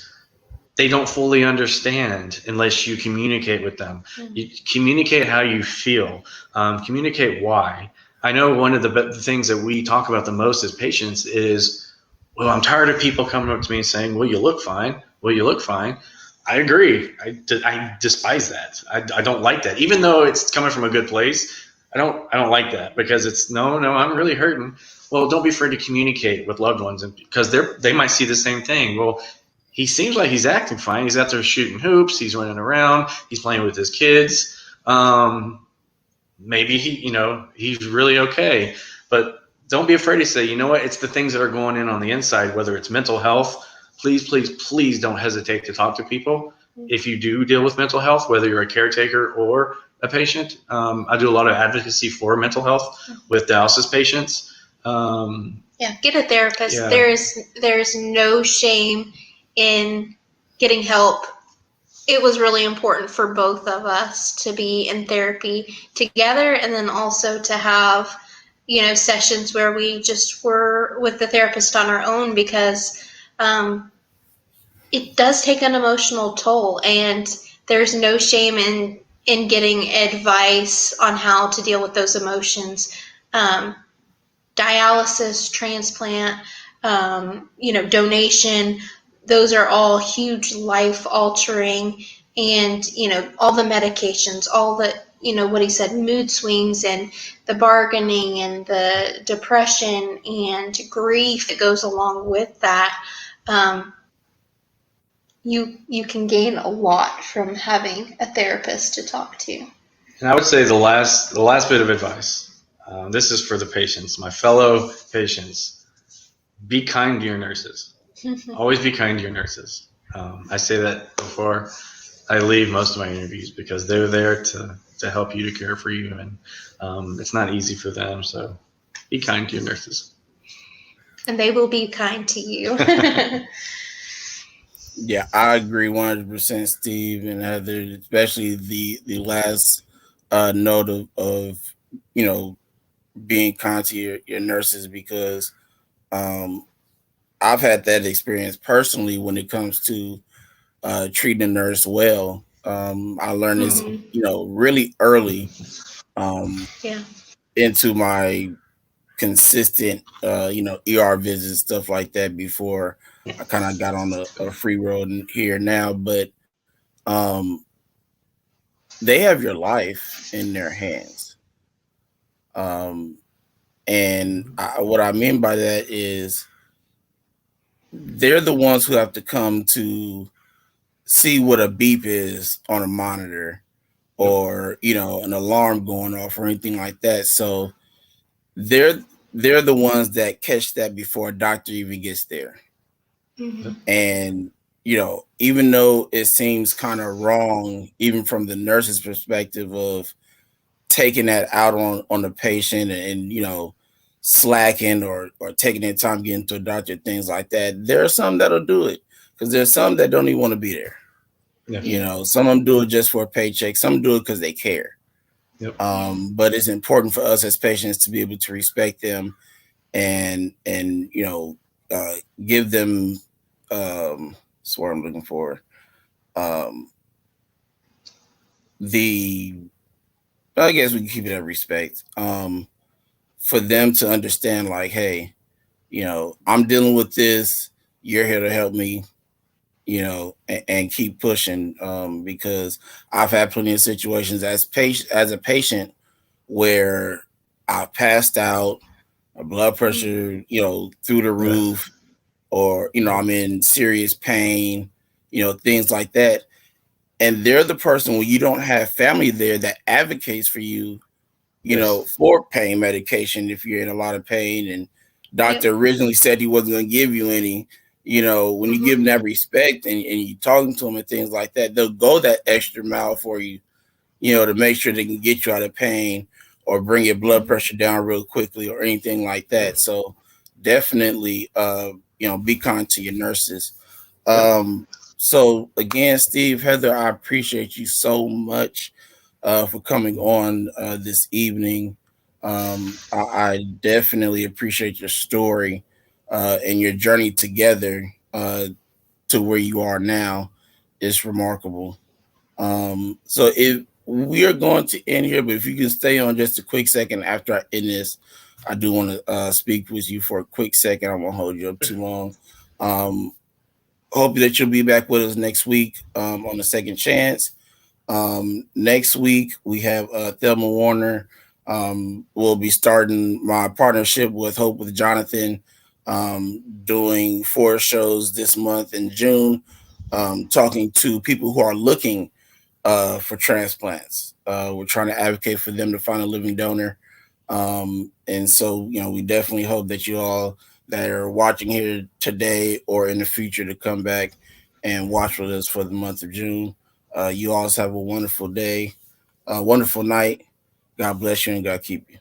they don't fully understand unless you communicate with them. You communicate how you feel, communicate why. I know one of the things that we talk about the most as patients is, well, I'm tired of people coming up to me and saying, well, you look fine. Well, you look fine. I agree. I despise that. I don't like that. Even though it's coming from a good place, I don't like that, because it's no, I'm really hurting. Well, don't be afraid to communicate with loved ones, and because they might see the same thing. Well, he seems like he's acting fine. He's out there shooting hoops. He's running around. He's playing with his kids. Maybe he's really okay. But don't be afraid to say, you know what? It's the things that are going on the inside, whether it's mental health. Please, please, please don't hesitate to talk to people. If you do deal with mental health, whether you're a caretaker or a patient, I do a lot of advocacy for mental health with dialysis patients. Get a therapist. Yeah. There's no shame in getting help. It was really important for both of us to be in therapy together, and then also to have, sessions where we just were with the therapist on our own, because it does take an emotional toll, and there's no shame in getting advice on how to deal with those emotions. Dialysis, transplant, donation, those are all huge life altering, and all the medications, all the what he said, mood swings, and the bargaining, and the depression and grief that goes along with that. You can gain a lot from having a therapist to talk to. And I would say the last bit of advice. This is for the patients, my fellow patients. Be kind to your nurses. Always be kind to your nurses. I say that before I leave most of my interviews, because they're there to help you, to care for you, and it's not easy for them. So be kind to your nurses. And they will be kind to you. Yeah, I agree 100%, Steve and Heather, especially the last note of being kind to your nurses, because I've had that experience personally when it comes to treating a nurse well. I learned this, really early Yeah. into my consistent, ER visits, stuff like that, before I kind of got on a free road here now. But um, they have your life in their hands. Um, what I mean by that is they're the ones who have to come to see what a beep is on a monitor, or an alarm going off or anything like that. So they're the ones that catch that before a doctor even gets there. And even though it seems kind of wrong, even from the nurse's perspective, of taking that out on the patient, and slacking, or taking their time getting to a doctor, things like that, there are some that'll do it, because there's some that don't even want to be there. Yeah. You Yeah. know, some of them do it just for a paycheck. Some do it because they care. Yep. Yeah. But it's important for us as patients to be able to respect them and uh, give them that's what I'm looking for. Um, the I guess we can keep it at respect. For them to understand, like, hey, I'm dealing with this. You're here to help me, and keep pushing. Because I've had plenty of situations as a patient where I passed out, my blood pressure, through the Right. roof, or Right. I'm in serious pain, things like that. And they're the person when you don't have family there that advocates for you, Yes. for pain medication if you're in a lot of pain. And Yep. doctor originally said he wasn't going to give you any. When you give them Mhm. that respect and you talking to them and things like that, they'll go that extra mile for you, to make sure they can get you out of pain or bring your blood Mhm. pressure down real quickly or anything like Yep. that. So definitely, be kind to your nurses. Yep. Um, so again, Steve, Heather, I appreciate you so much for coming on this evening. I definitely appreciate your story and your journey together to where you are now. It's remarkable. So if we are going to end here, but if you can stay on just a quick second after I end this, I do want to speak with you for a quick second. I won't hold you up too long. Um, Hope that you'll be back with us next week on the second chance. Next week we have Thelma Warner. We'll be starting my partnership with Hope with Jonathan, doing 4 shows this month in June, talking to people who are looking for transplants. We're trying to advocate for them to find a living donor. And so, we definitely hope that you all that are watching here today or in the future to come back and watch with us for the month of June. You all have a wonderful day, a wonderful night. God bless you and God keep you.